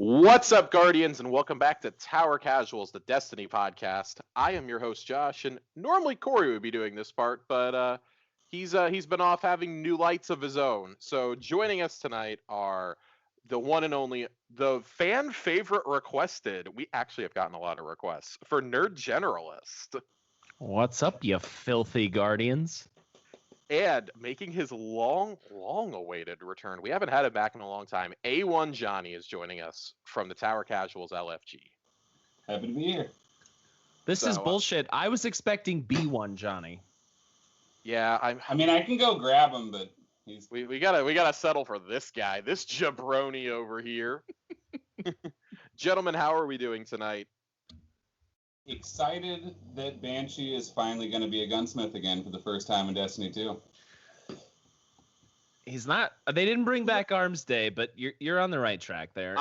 What's up, Guardians, and welcome back to Tower Casuals, the Destiny podcast. I am your host, Josh, and normally Corey would be doing this part, but he's been off having new lights of his own. So joining us tonight are the one and only, the fan favorite requested. We actually have gotten a lot of requests for NerdGeneralist. What's up, you filthy Guardians? And making his long awaited return, we haven't had him back in a long time, A1Johnnny is joining us from the Tower Casuals LFG. Happy to be here. This is bullshit. I was expecting B1 Johnny. Yeah, I mean, I can go grab him, but we gotta settle for this guy, this jabroni over here. Gentlemen, how are we doing tonight? Excited that Banshee is finally going to be a gunsmith again for the first time in Destiny 2. He's not. They didn't bring back Arms Day, but you're on the right track there.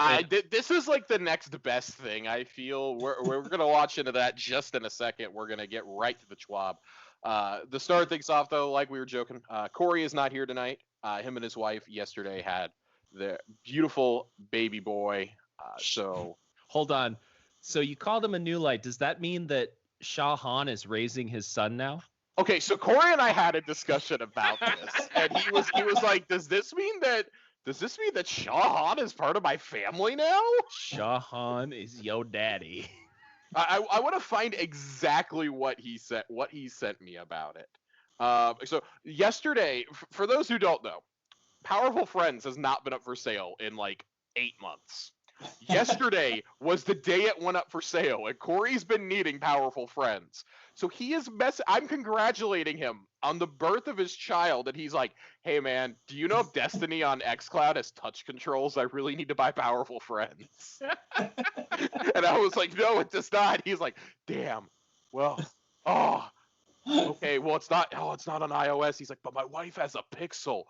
This is like the next best thing. I feel we're gonna watch into that just in a second. We're gonna get right to the schwab. The start things off though, like we were joking. Corey is not here tonight. Him and his wife yesterday had their beautiful baby boy. So hold on. So you called him a new light. Does that mean that Shah Han is raising his son now? Okay, so Corey and I had a discussion about this, and he was like, "Does this mean that Shah Han is part of my family now?" Shah Han is yo daddy. I want to find exactly what he sent me about it. So yesterday, for those who don't know, Powerful Friends has not been up for sale in like 8 months. Yesterday was the day it went up for sale, and Corey's been needing Powerful Friends. So he is I'm congratulating him on the birth of his child, and he's like, "Hey man, do you know if Destiny on xCloud has touch controls? I really need to buy Powerful Friends." And I was like, "No, it does not." He's like, "Damn. Well, okay, well it's not on iOS." He's like, "But my wife has a Pixel.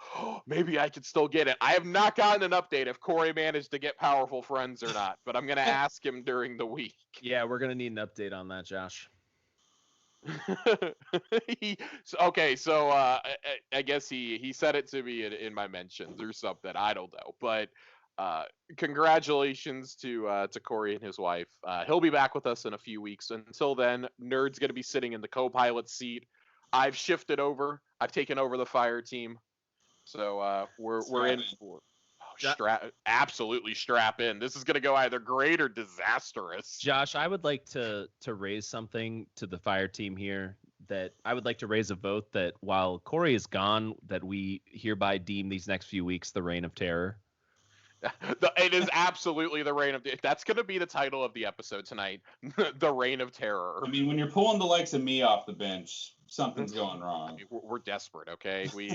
Maybe I could still get it." I have not gotten an update if Corey managed to get Powerful Friends or not, but I'm gonna ask him during the week. Yeah, we're gonna need an update on that, Josh. So I guess he said it to me in my mentions or something. I don't know, but congratulations to Corey and his wife. He'll be back with us in a few weeks. Until then, Nerd's gonna be sitting in the co-pilot seat. I've shifted over. I've taken over the fire team. So we're in for absolutely strap in. This is gonna go either great or disastrous. Josh, I would like to raise something to the fire team here. That I would like to raise a vote that while Corey is gone, that we hereby deem these next few weeks the reign of terror. It is absolutely the reign of. That's going to be the title of the episode tonight. The reign of terror. I mean, when you're pulling the likes of me off the bench, something's going wrong. I mean, we're desperate, okay? We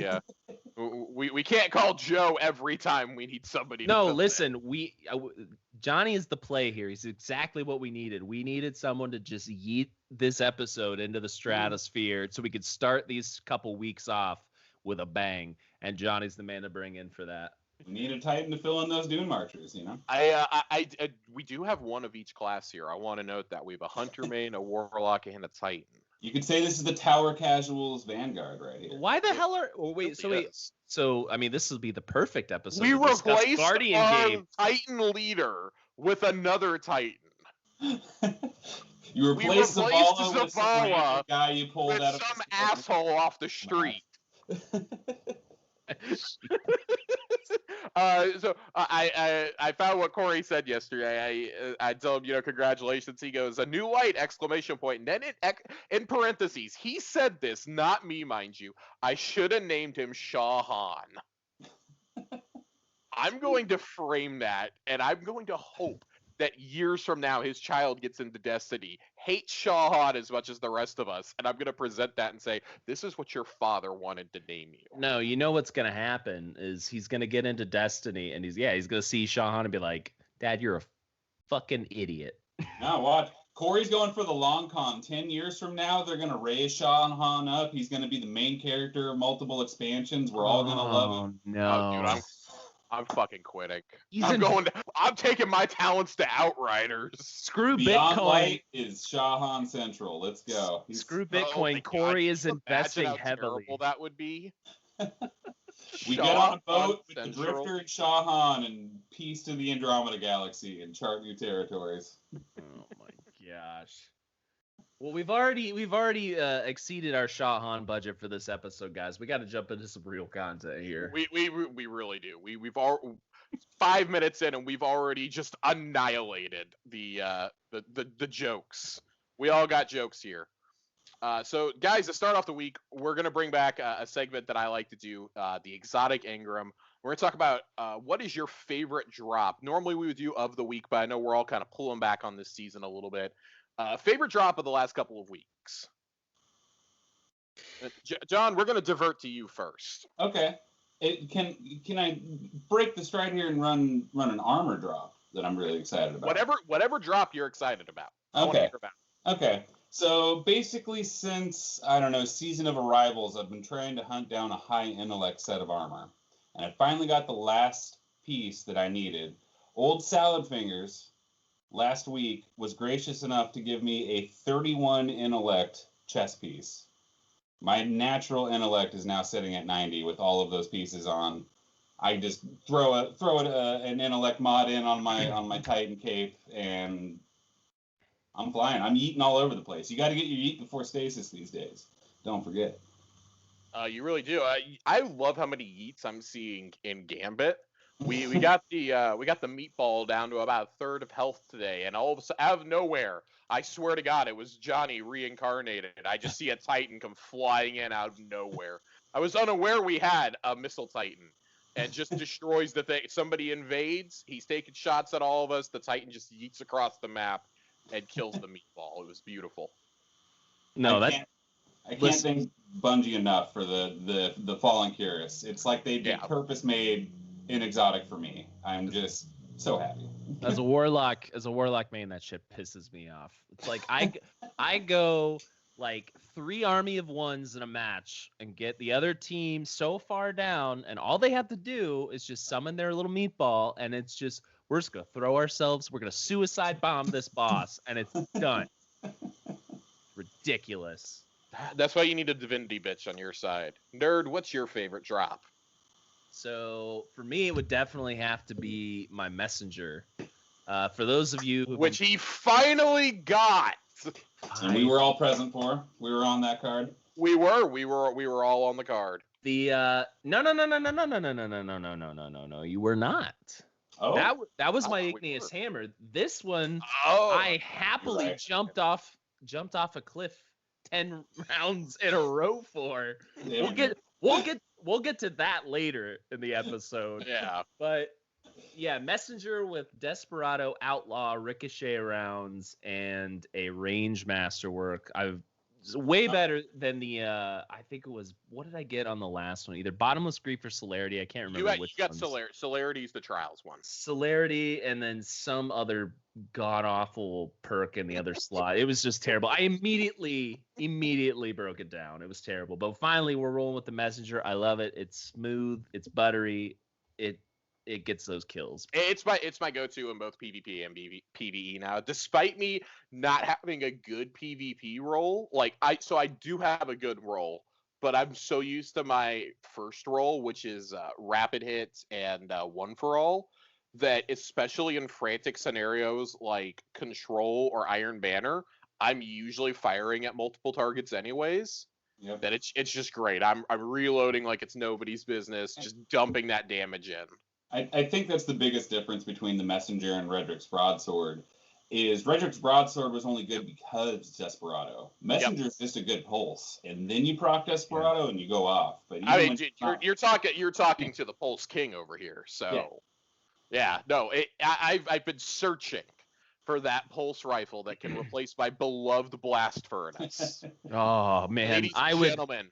can't call Joe every time we need somebody. No, listen, Johnny is the play here. He's exactly what we needed. We needed someone to just yeet this episode into the stratosphere so we could start these couple weeks off with a bang. And Johnny's the man to bring in for that. We need a Titan to fill in those Dune Marchers, you know? We do have one of each class here. I want to note that we have a Hunter main, a Warlock, and a Titan. You could say this is the Tower Casuals Vanguard right here. Why the hell are... Oh, wait, so, I mean, this would be the perfect episode. We replaced our Titan leader with another Titan. You replaced Zavala with some guy you pulled out of some asshole off the street. So I found what Corey said yesterday. I told him, congratulations. He goes, "A new light!" exclamation point. And then in parentheses, he said this, not me, mind you. I should have named him Shah Han. I'm going to frame that, and I'm going to hope that years from now his child gets into Destiny, hates Shah Han as much as the rest of us, and I'm going to present that and say, this is what your father wanted to name you. No, you know what's going to happen is he's going to get into Destiny, and he's going to see Shah Han and be like, "Dad, you're a fucking idiot." No, what? Corey's going for the long con. 10 years from now, they're going to raise Shah Han up. He's going to be the main character of multiple expansions. We're all going to love him. No. Oh, dude, I'm fucking quitting. I'm taking my talents to Outriders. Screw Beyond Bitcoin. Light is Shah Han Central. Let's go. Screw Bitcoin. Corey is investing heavily. Terrible that would be. We get on a boat with the Drifter and Shahan and peace to the Andromeda Galaxy and chart new territories. Oh my gosh. Well, we've already exceeded our Shahan budget for this episode, guys. We got to jump into some real content here. We really do. We've all 5 minutes in and we've already just annihilated the jokes. We all got jokes here. So guys, to start off the week, we're gonna bring back a segment that I like to do, the Exotic Engram. We're gonna talk about what is your favorite drop. Normally we would do of the week, but I know we're all kind of pulling back on this season a little bit. Favorite drop of the last couple of weeks. John, we're going to divert to you first. Okay. Can I break the stride here and run an armor drop that I'm really excited about? Whatever drop you're excited about. Okay. Okay. So basically, since Season of Arrivals, I've been trying to hunt down a high intellect set of armor, and I finally got the last piece that I needed. Old Salad Fingers last week was gracious enough to give me a 31 intellect chess piece. My natural intellect is now sitting at 90 with all of those pieces on. I just throw an intellect mod in on my Titan cape, and I'm flying. I'm yeeting all over the place. You got to get your yeet before stasis these days. Don't forget. You really do. I love how many yeets I'm seeing in Gambit. We got the meatball down to about a third of health today, and all of a sudden, out of nowhere, I swear to God, it was Johnny reincarnated. I just see a Titan come flying in out of nowhere. I was unaware we had a missile Titan, and just destroys the thing. Somebody invades, he's taking shots at all of us. The Titan just yeets across the map and kills the meatball. It was beautiful. No, I can't thank Bungie enough for the Fallen Curious. It's like they did purpose made in exotic for me. I'm just so happy. As a warlock main, that shit pisses me off. It's like I go like 3 army of 1s in a match and get the other team so far down, and all they have to do is just summon their little meatball, and it's just we're just gonna throw ourselves, we're gonna suicide bomb this boss, and it's done. Ridiculous. That's why you need a divinity bitch on your side. Nerd, what's your favorite drop? So for me, it would definitely have to be my messenger. For those of you which he finally got, and we were all present for. We were on that card. We were all on the card. The no, you were not. Oh, that was my igneous hammer. This one, I happily jumped off a cliff 10 rounds in a row for. We'll get to that later in the episode. Yeah. But yeah, messenger with Desperado, Outlaw, Ricochet rounds, and a range masterwork. Way better than the I think it was, what did I get on the last one? Either Bottomless Grief or Celerity. I can't remember which one. You got Celerity's the Trials one. Celerity and then some other god-awful perk in the other slot. It was just terrible. I immediately broke it down. It was terrible. But finally, we're rolling with the messenger. I love it. It's smooth. It's buttery. It gets those kills. It's my go-to in both PvP and PvE now. Despite me not having a good PvP role, I do have a good role, but I'm so used to my first role, which is rapid hits and one for all, that especially in frantic scenarios like Control or Iron Banner, I'm usually firing at multiple targets anyways. Yep. That it's just great. I'm reloading like it's nobody's business, just dumping that damage in. I think that's the biggest difference between the Messenger and Redrick's Broadsword. Is Redrick's Broadsword was only good because Desperado. Messenger's just a good pulse, and then you proc Desperado and you go off. But you're talking to the Pulse King over here. So I've been searching for that pulse rifle that can replace my beloved blast furnace. Oh man, Ladies and gentlemen,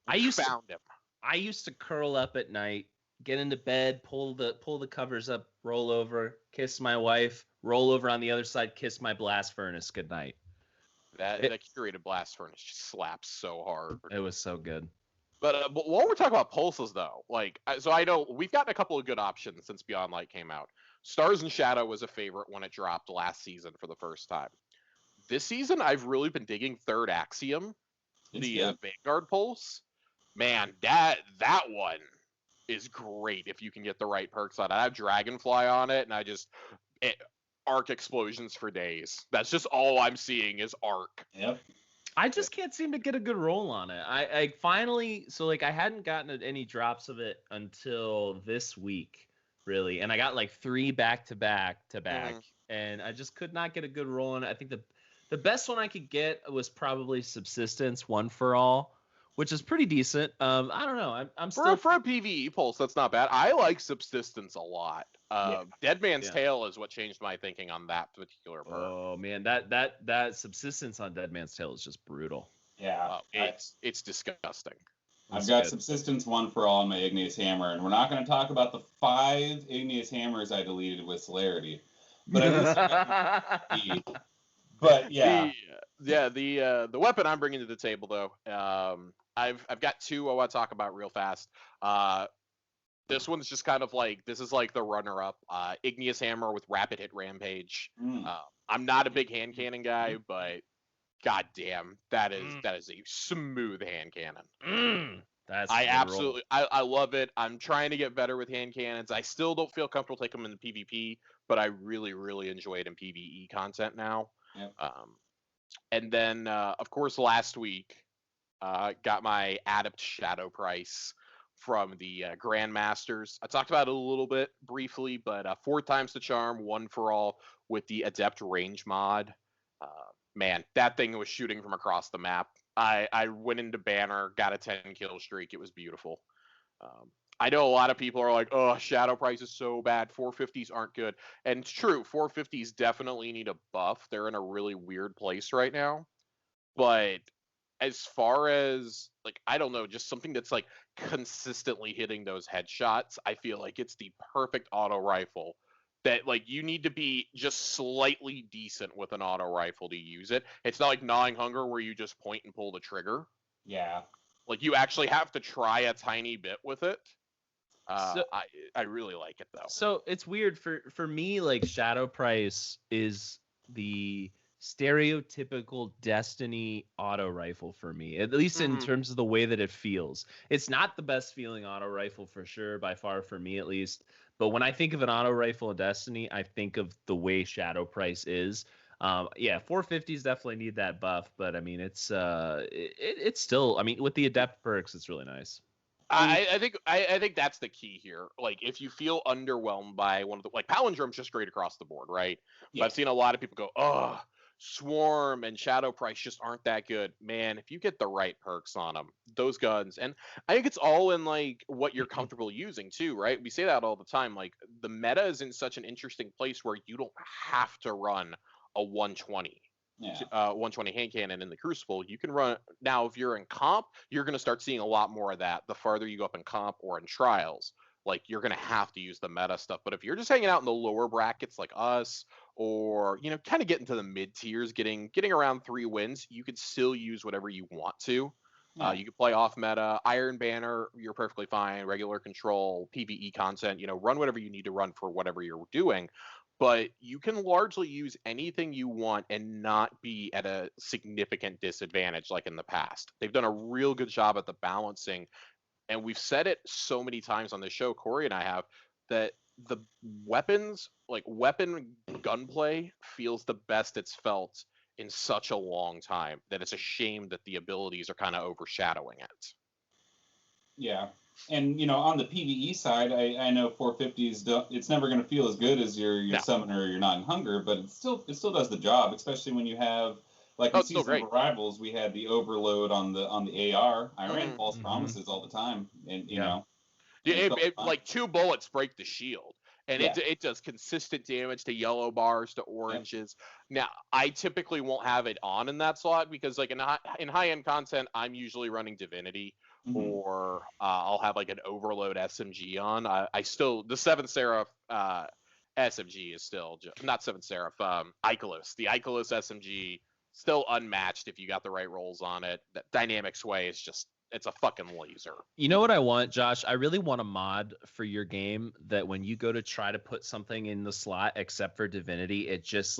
I used to curl up at night, get into bed, pull the covers up, roll over, kiss my wife, roll over on the other side, kiss my blast furnace goodnight. That curated blast furnace just slaps so hard. It was so good. But while we're talking about pulses, though, so I know we've gotten a couple of good options since Beyond Light came out. Stars and Shadow was a favorite when it dropped last season for the first time. This season, I've really been digging Third Axiom, the Vanguard Pulse. Man, that one is great if you can get the right perks on it. I have Dragonfly on it, and arc explosions for days. That's just all I'm seeing is arc. Yep. I just can't seem to get a good roll on it. I finally, so like I hadn't gotten any drops of it until this week, really, and I got like 3 back to back, and I just could not get a good roll on it. I think the best one I could get was probably Subsistence One for All, which is pretty decent. I don't know. I'm still For a PvE pulse, that's not bad. I like Subsistence a lot. Dead Man's Tale is what changed my thinking on that particular perk. Oh man, that Subsistence on Dead Man's Tale is just brutal. Yeah, it's disgusting. I've got Subsistence One for All on my Igneous Hammer, and we're not going to talk about the 5 Igneous Hammers I deleted with Celerity. But at least but yeah. The weapon I'm bringing to the table though, I've got 2 I want to talk about real fast. This one's just kind of like, this is like the runner-up. Igneous Hammer with Rapid Hit Rampage. I'm not a big hand cannon guy, but goddamn, that is a smooth hand cannon. I love it. I'm trying to get better with hand cannons. I still don't feel comfortable taking them in the PvP, but I really, really enjoy it in PvE content now. Yep. And then, of course, last week, got my Adept Shadow Price from the Grandmasters. I talked about it a little bit briefly, but 4 times the charm, 1 for all with the Adept Range mod. Man, that thing was shooting from across the map. I went into Banner, got a 10 kill streak. It was beautiful. I know a lot of people are like, oh, Shadow Price is so bad. 450s aren't good. And it's true, 450s definitely need a buff. They're in a really weird place right now. But as far as, like, I don't know, just something that's like consistently hitting those headshots, I feel like it's the perfect auto rifle that, like, you need to be just slightly decent with an auto rifle to use it. It's not like Gnawing Hunger where you just point and pull the trigger. Yeah. Like, you actually have to try a tiny bit with it. I really like it though. So it's weird for me, like Shadow Price is the stereotypical Destiny auto rifle for me, at least in terms of the way that it feels. It's not the best feeling auto rifle for sure, by far, for me at least. But when I think of an auto rifle in Destiny, I think of the way Shadow Price is. 450s definitely need that buff, but I mean, it's still, I mean, with the Adept perks, it's really nice. I think that's the key here. Like, if you feel underwhelmed by one of the, like, Palindrome's just great across the board, right? Yeah. But I've seen a lot of people go, oh, Swarm and Shadow Price just aren't that good. Man, if you get the right perks on them, those guns, and I think it's all in, like, what you're comfortable using too, right? We say that all the time. Like, the meta is in such an interesting place where you don't have to run a 120. 120 hand cannon in the Crucible. You can run now. If you're in comp, you're going to start seeing a lot more of that the farther you go up in comp or in Trials. Like, you're going to have to use the meta stuff. But if you're just hanging out in the lower brackets like us, or, you know, kind of getting to the mid tiers, getting around 3 wins, you could still use whatever you want to. You could play off meta, Iron Banner, you're perfectly fine, regular control, PvE content, you know, run whatever you need to run for whatever you're doing. But you can largely use anything you want and not be at a significant disadvantage like in the past. They've done a real good job at the balancing. And we've said it so many times on the show, Corey and I have, that the weapons, like weapon gunplay, feels the best it's felt in such a long time that it's a shame that the abilities are kind of overshadowing it. Yeah. And, you know, on the PvE side, I know 450s, it's never going to feel as good as your summoner or your Not in Hunger, but it still does the job, especially when you have, like, in Season of Arrivals, we had the overload on the AR. I ran false promises all the time, and, you know. Like 2 bullets break the shield. And it does consistent damage to yellow bars, to oranges. Now, I typically won't have it on in that slot because, like, in high-end content, I'm usually running Divinity. Or I'll have like an Overload SMG on. The 7th Seraph SMG is still not 7th Seraph. Icolos. The Icolos SMG still unmatched if you got the right rolls on it. That Dynamic Sway is just it's a fucking laser. You know what I want, Josh? I really want a mod for your game that when you go to try to put something in the slot, except for divinity, it just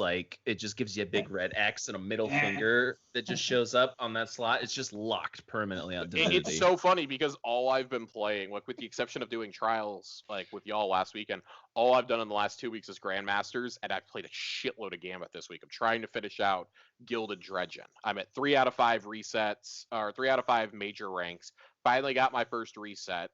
gives you a big red X and a middle finger that just shows up on that slot. It's just locked permanently on divinity. It's so funny because all I've been playing, like with the exception of doing trials, like with y'all last weekend, all I've done in the last 2 weeks is Grandmasters, and I've played a shitload of Gambit this week. I'm trying to finish out Gilded Dredgen. I'm at 3 out of 5 resets, or 3 out of 5 major ranks. Finally got my first reset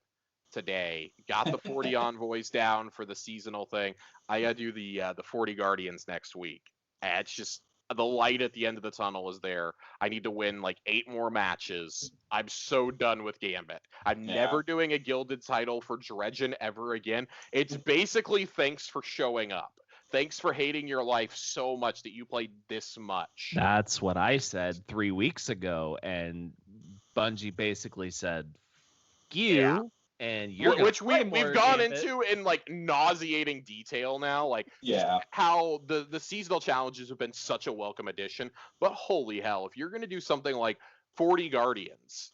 today. Got the 40 envoys down for the seasonal thing. I gotta do the 40 guardians next week. And it's just the light at the end of the tunnel is there. I need to win like 8 more matches. I'm so done with Gambit. I'm never doing a gilded title for Dredgen ever again. It's basically thanks for showing up. Thanks for hating your life so much that you played this much. That's what I said 3 weeks ago, and Bungie basically said, "You and you're which we've gone Gambit. into in like nauseating detail now, like how the seasonal challenges have been such a welcome addition. But holy hell, if you're gonna do something like 40 guardians,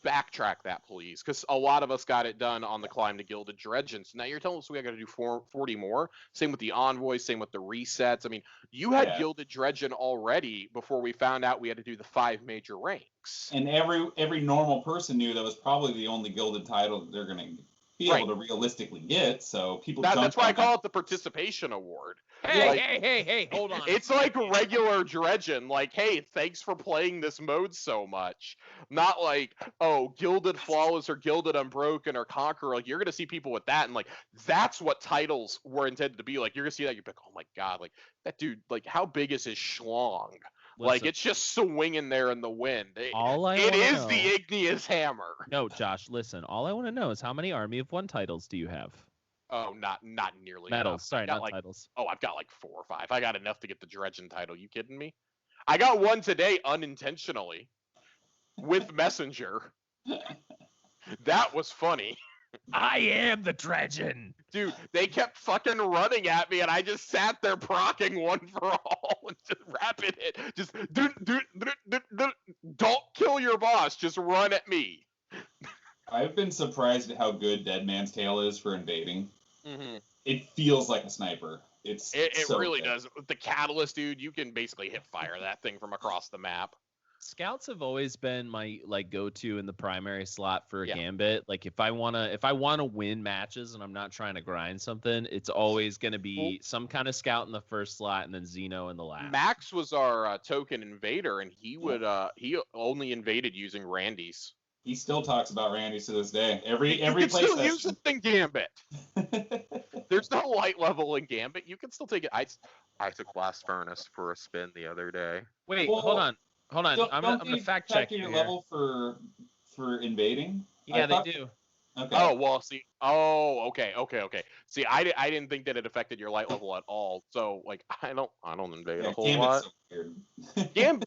backtrack that please, because a lot of us got it done on the climb to Gilded Dredgen. So now you're telling us we got to do 40 more. Same with the envoys, same with the resets. I mean, you had Gilded Dredgen already before we found out we had to do the 5 major ranks. And every normal person knew that was probably the only gilded title that they're going to be able to realistically get. So people that's why I call it the participation award. Hey, hold on. It's like regular Dredgen. Like, hey, thanks for playing this mode so much. Not like, oh, Gilded Flawless or Gilded Unbroken or Conqueror. Like, you're going to see people with that. And, like, that's what titles were intended to be. Like, you're going to see that. You're like, oh, my God. Like, that dude, like, how big is his schlong? Like, it's just swinging there in the wind. It is the igneous hammer. No, Josh, listen. All I want to know is how many Army of One titles do you have? Oh, not nearly medals. Enough. Sorry, not titles. Oh, I've got like 4 or 5. I got enough to get the Dredgen title. You kidding me? I got one today unintentionally with Messenger. That was funny. I am the Dredgen. Dude, they kept fucking running at me, and I just sat there procking one for all and just rapid hit. Just don't kill your boss. Just run at me. I've been surprised at how good Dead Man's Tale is for invading. Mm-hmm. It feels like a sniper. It so really does. The catalyst, dude, you can basically hit fire that thing from across the map. Scouts have always been my go-to in the primary slot for a Gambit. Like if I wanna win matches and I'm not trying to grind something, it's always gonna be some kind of scout in the first slot and then Xeno in the last. Max was our token invader, and he he only invaded using Randy's. He still talks about Randy's to this day. Every place still session. Use it in Gambit. There's no light level in Gambit. You can still take it. I took Blast Furnace for a spin the other day. Wait, hold on. I'm gonna fact check your level for invading. Yeah, they do. Okay. Oh well, see. Oh, okay. See, I didn't think that it affected your light level at all. So like, I don't invade a whole lot. So weird. Gambit.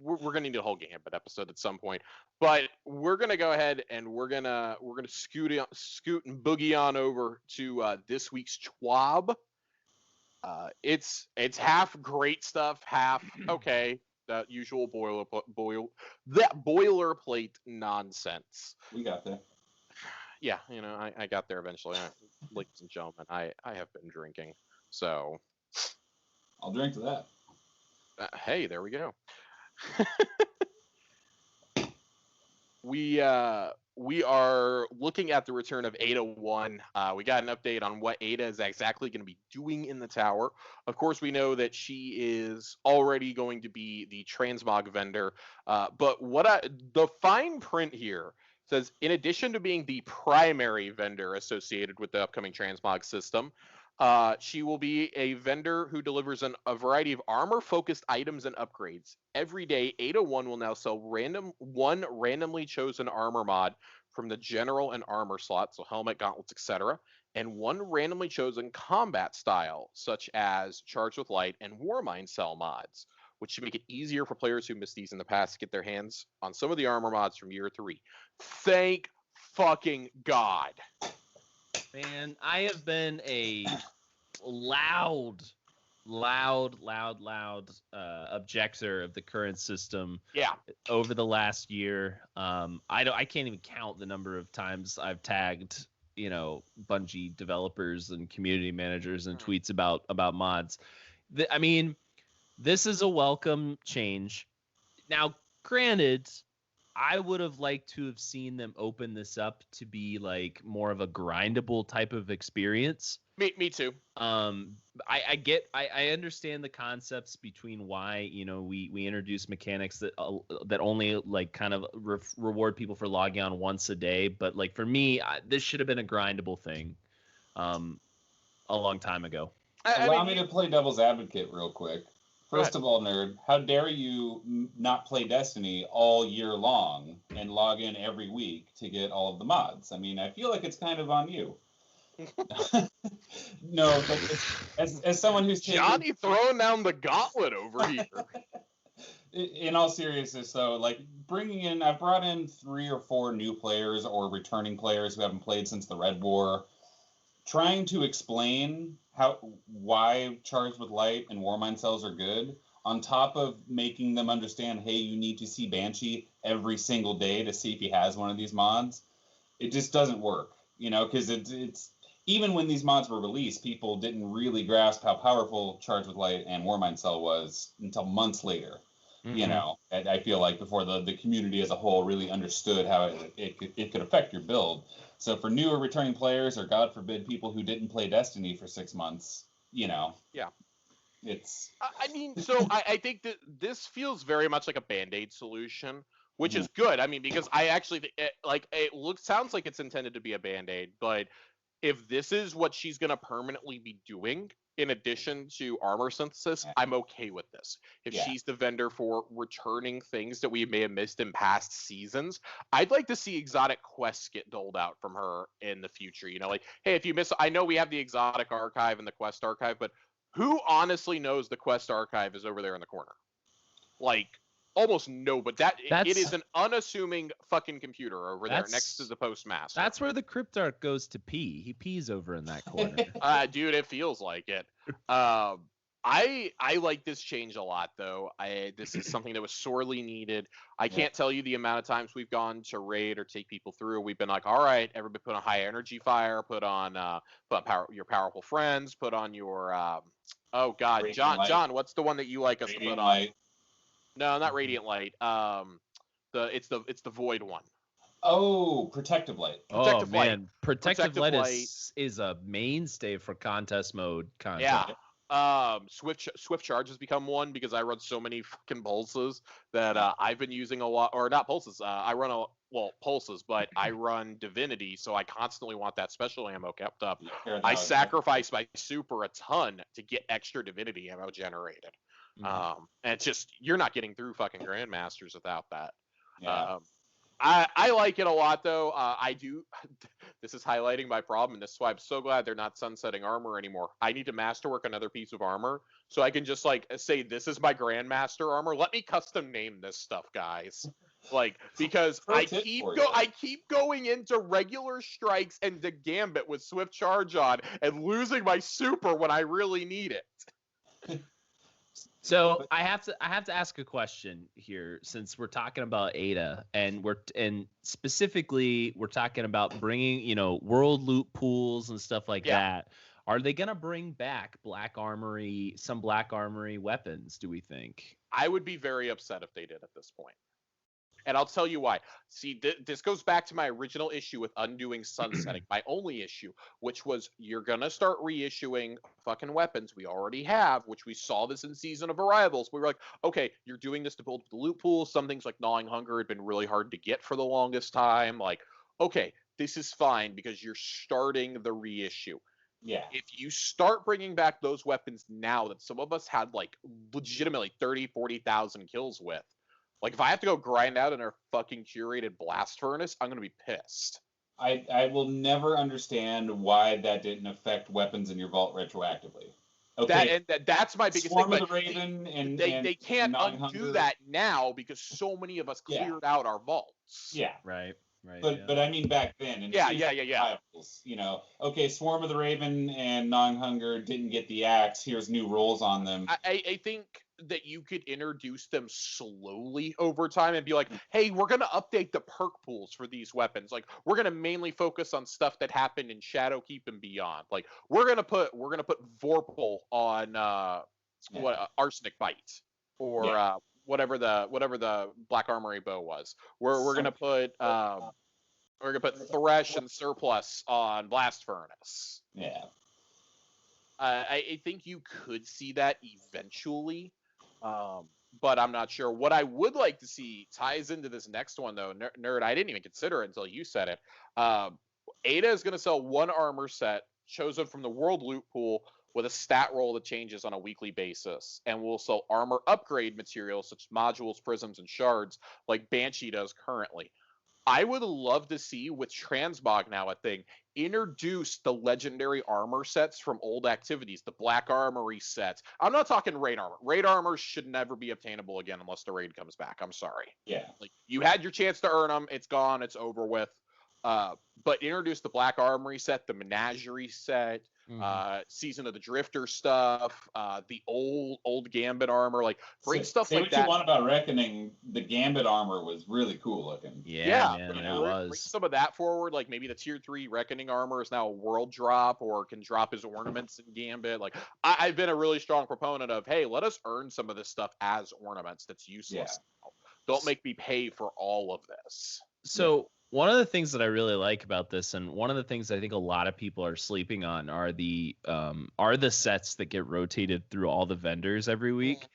We're gonna need a whole Gambit episode at some point, but we're gonna go ahead and we're gonna scoot and boogie on over to this week's Schwab. It's half great stuff, half okay, that usual boilerplate nonsense. We got there. Yeah, I got there eventually. Ladies and gentlemen, I have been drinking, so I'll drink to that. Hey, there we go. We are looking at the return of Ada 1. We got an update on what Ada is exactly going to be doing in the tower. Of course, we know that she is already going to be the transmog vendor. But the fine print here says, in addition to being the primary vendor associated with the upcoming transmog system, she will be a vendor who delivers a variety of armor-focused items and upgrades. Every day, Ada 1 will now sell one randomly chosen armor mod from the general and armor slot, so helmet, gauntlets, etc., and one randomly chosen combat style, such as Charged with Light and Warmind cell mods, which should make it easier for players who missed these in the past to get their hands on some of the armor mods from year 3. Thank fucking God. Man, I have been a loud loud objector of the current system. Yeah. Over the last year, I can't even count the number of times I've tagged, Bungie developers and community managers and tweets about mods. I mean, this is a welcome change. Now, granted, I would have liked to have seen them open this up to be like more of a grindable type of experience. Me too. I understand the concepts between why we introduce mechanics that only like kind of reward people for logging on once a day, but like for me, this should have been a grindable thing, a long time ago. Allow me to play devil's advocate real quick. First of all, nerd, how dare you not play Destiny all year long and log in every week to get all of the mods? I mean, I feel like it's kind of on you. No, but as someone who's taken... Johnny throwing down the gauntlet over here. In all seriousness, though, like I've brought in 3 or 4 new players or returning players who haven't played since the Red War, trying to explain why Charged with Light and Warmind cells are good, on top of making them understand, hey, you need to see Banshee every single day to see if he has one of these mods. It just doesn't work, because it's even when these mods were released, people didn't really grasp how powerful Charged with Light and Warmind Cell was until months later. And I feel like before the community as a whole really understood how it could affect your build. So for newer returning players, or God forbid, people who didn't play Destiny for 6 months, Yeah. It's... I mean, so I think that this feels very much like a Band-Aid solution, which is good. I mean, because I actually, sounds like it's intended to be a Band-Aid, but if this is what she's going to permanently be doing, in addition to armor synthesis, I'm okay with this. If she's the vendor for returning things that we may have missed in past seasons, I'd like to see exotic quests get doled out from her in the future. Like, hey, if you miss, I know we have the exotic archive and the quest archive, but who honestly knows the quest archive is over there in the corner? Like, almost no, but it is an unassuming fucking computer over there next to the postmaster. That's where the Cryptarch goes to pee. He pees over in that corner. Dude, it feels like it. I like this change a lot, though. This is something that was sorely needed. I can't tell you the amount of times we've gone to raid or take people through. We've been like, all right, everybody put on high energy fire, put on your powerful friends, put on your John, what's the one that you like us to put on? No, not Radiant Light. It's the Void one. Oh, Protective Light. Protective Light is a mainstay for contest mode content. Yeah. Swift Charge has become one because I run so many fucking pulses that I've been using a lot, or not pulses. I run pulses, but I run Divinity, so I constantly want that special ammo kept up. I sacrifice my super a ton to get extra Divinity ammo generated. And it's just, you're not getting through fucking Grandmasters without that. Yeah. I like it a lot, though. I do. This is highlighting my problem, and this is why I'm so glad they're not sunsetting armor anymore. I need to masterwork another piece of armor so I can just say, this is my Grandmaster armor. Let me custom name this stuff, guys. Because I keep going into regular strikes and the Gambit with Swift Charge on and losing my super when I really need it. So I have to ask a question here, since we're talking about Ada and specifically we're talking about bringing world loot pools and stuff like that. Are they gonna bring back some Black Armory weapons? Do we think? I would be very upset if they did at this point. And I'll tell you why. See, this goes back to my original issue with undoing sunsetting. My only issue, which was you're going to start reissuing fucking weapons we already have, which we saw this in Season of Arrivals. We were like, okay, you're doing this to build the loot pool. Some things like Gnawing Hunger had been really hard to get for the longest time. Like, okay, this is fine because you're starting the reissue. Yeah. If you start bringing back those weapons now that some of us had legitimately 30, 40,000 kills with, if I have to go grind out in our fucking curated blast furnace, I'm going to be pissed. I will never understand why that didn't affect weapons in your vault retroactively. Okay. That's my biggest Swarm thing. Of the Raven they can't undo that now because so many of us cleared out our vaults. Yeah. Right. Right. But I mean back then. In Yeah. Rivals, okay, Swarm of the Raven and Nonghunger didn't get the axe. Here's new rolls on them. I think that you could introduce them slowly over time and be like, hey, we're going to update the perk pools for these weapons. Like, we're going to mainly focus on stuff that happened in Shadowkeep and beyond. Like, we're going to put Vorpal on Arsenic Bite or whatever the Black Armory bow was. We're going to put Thresh and Surplus on Blast Furnace. Yeah. I think you could see that eventually, but I'm not sure. What I would like to see ties into this next one, though. Nerd, I didn't even consider it until you said it. Ada is going to sell one armor set chosen from the world loot pool with a stat roll that changes on a weekly basis, and will sell armor upgrade materials such as modules, prisms, and shards like Banshee does currently. I would love to see, with Transmog now a thing, introduce the legendary armor sets from old activities, the Black Armory sets. I'm not talking raid armor. Raid armor should never be obtainable again unless the raid comes back. I'm sorry. Yeah. Like, you had your chance to earn them. It's gone. It's over with. But introduce the Black Armory set, the Menagerie set, Season of the Drifter stuff, the old Gambit armor, like bring stuff like that. Say what you want about Reckoning, the Gambit armor was really cool looking. Yeah, man, it was. Bring some of that forward, like maybe the tier 3 Reckoning armor is now a world drop or can drop as ornaments in Gambit. Like, I've been a really strong proponent of, hey, let us earn some of this stuff as ornaments that's useless. Yeah. Don't make me pay for all of this. So one of the things that I really like about this, and one of the things I think a lot of people are sleeping on, are the sets that get rotated through all the vendors every week.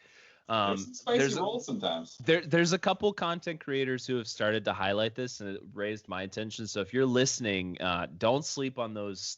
There's spicy rolls sometimes. There's a couple content creators who have started to highlight this, and it raised my attention. So if you're listening, don't sleep on those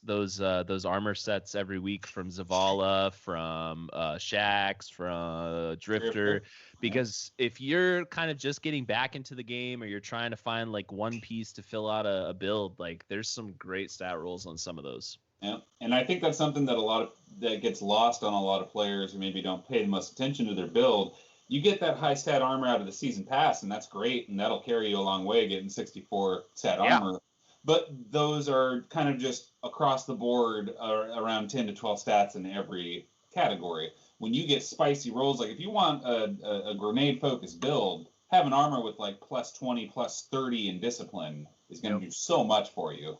armor sets every week from Zavala, from Shax, from Drifter. Because if you're kind of just getting back into the game, or you're trying to find like one piece to fill out a build, like there's some great stat rolls on some of those. Yeah, and I think that's something that that gets lost on a lot of players who maybe don't pay the most attention to their build. You get that high stat armor out of the season pass, and that's great, and that'll carry you a long way, getting 64 stat armor. But those are kind of just across the board, around 10 to 12 stats in every category. When you get spicy rolls, like if you want a grenade-focused build, have an armor with like plus 20, plus 30 in discipline is going to do so much for you.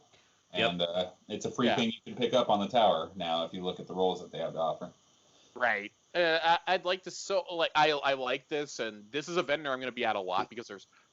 And it's a free thing you can pick up on the tower now if you look at the rolls that they have to offer. Right. I'd like to I like this, and this is a vendor I'm going to be at a lot because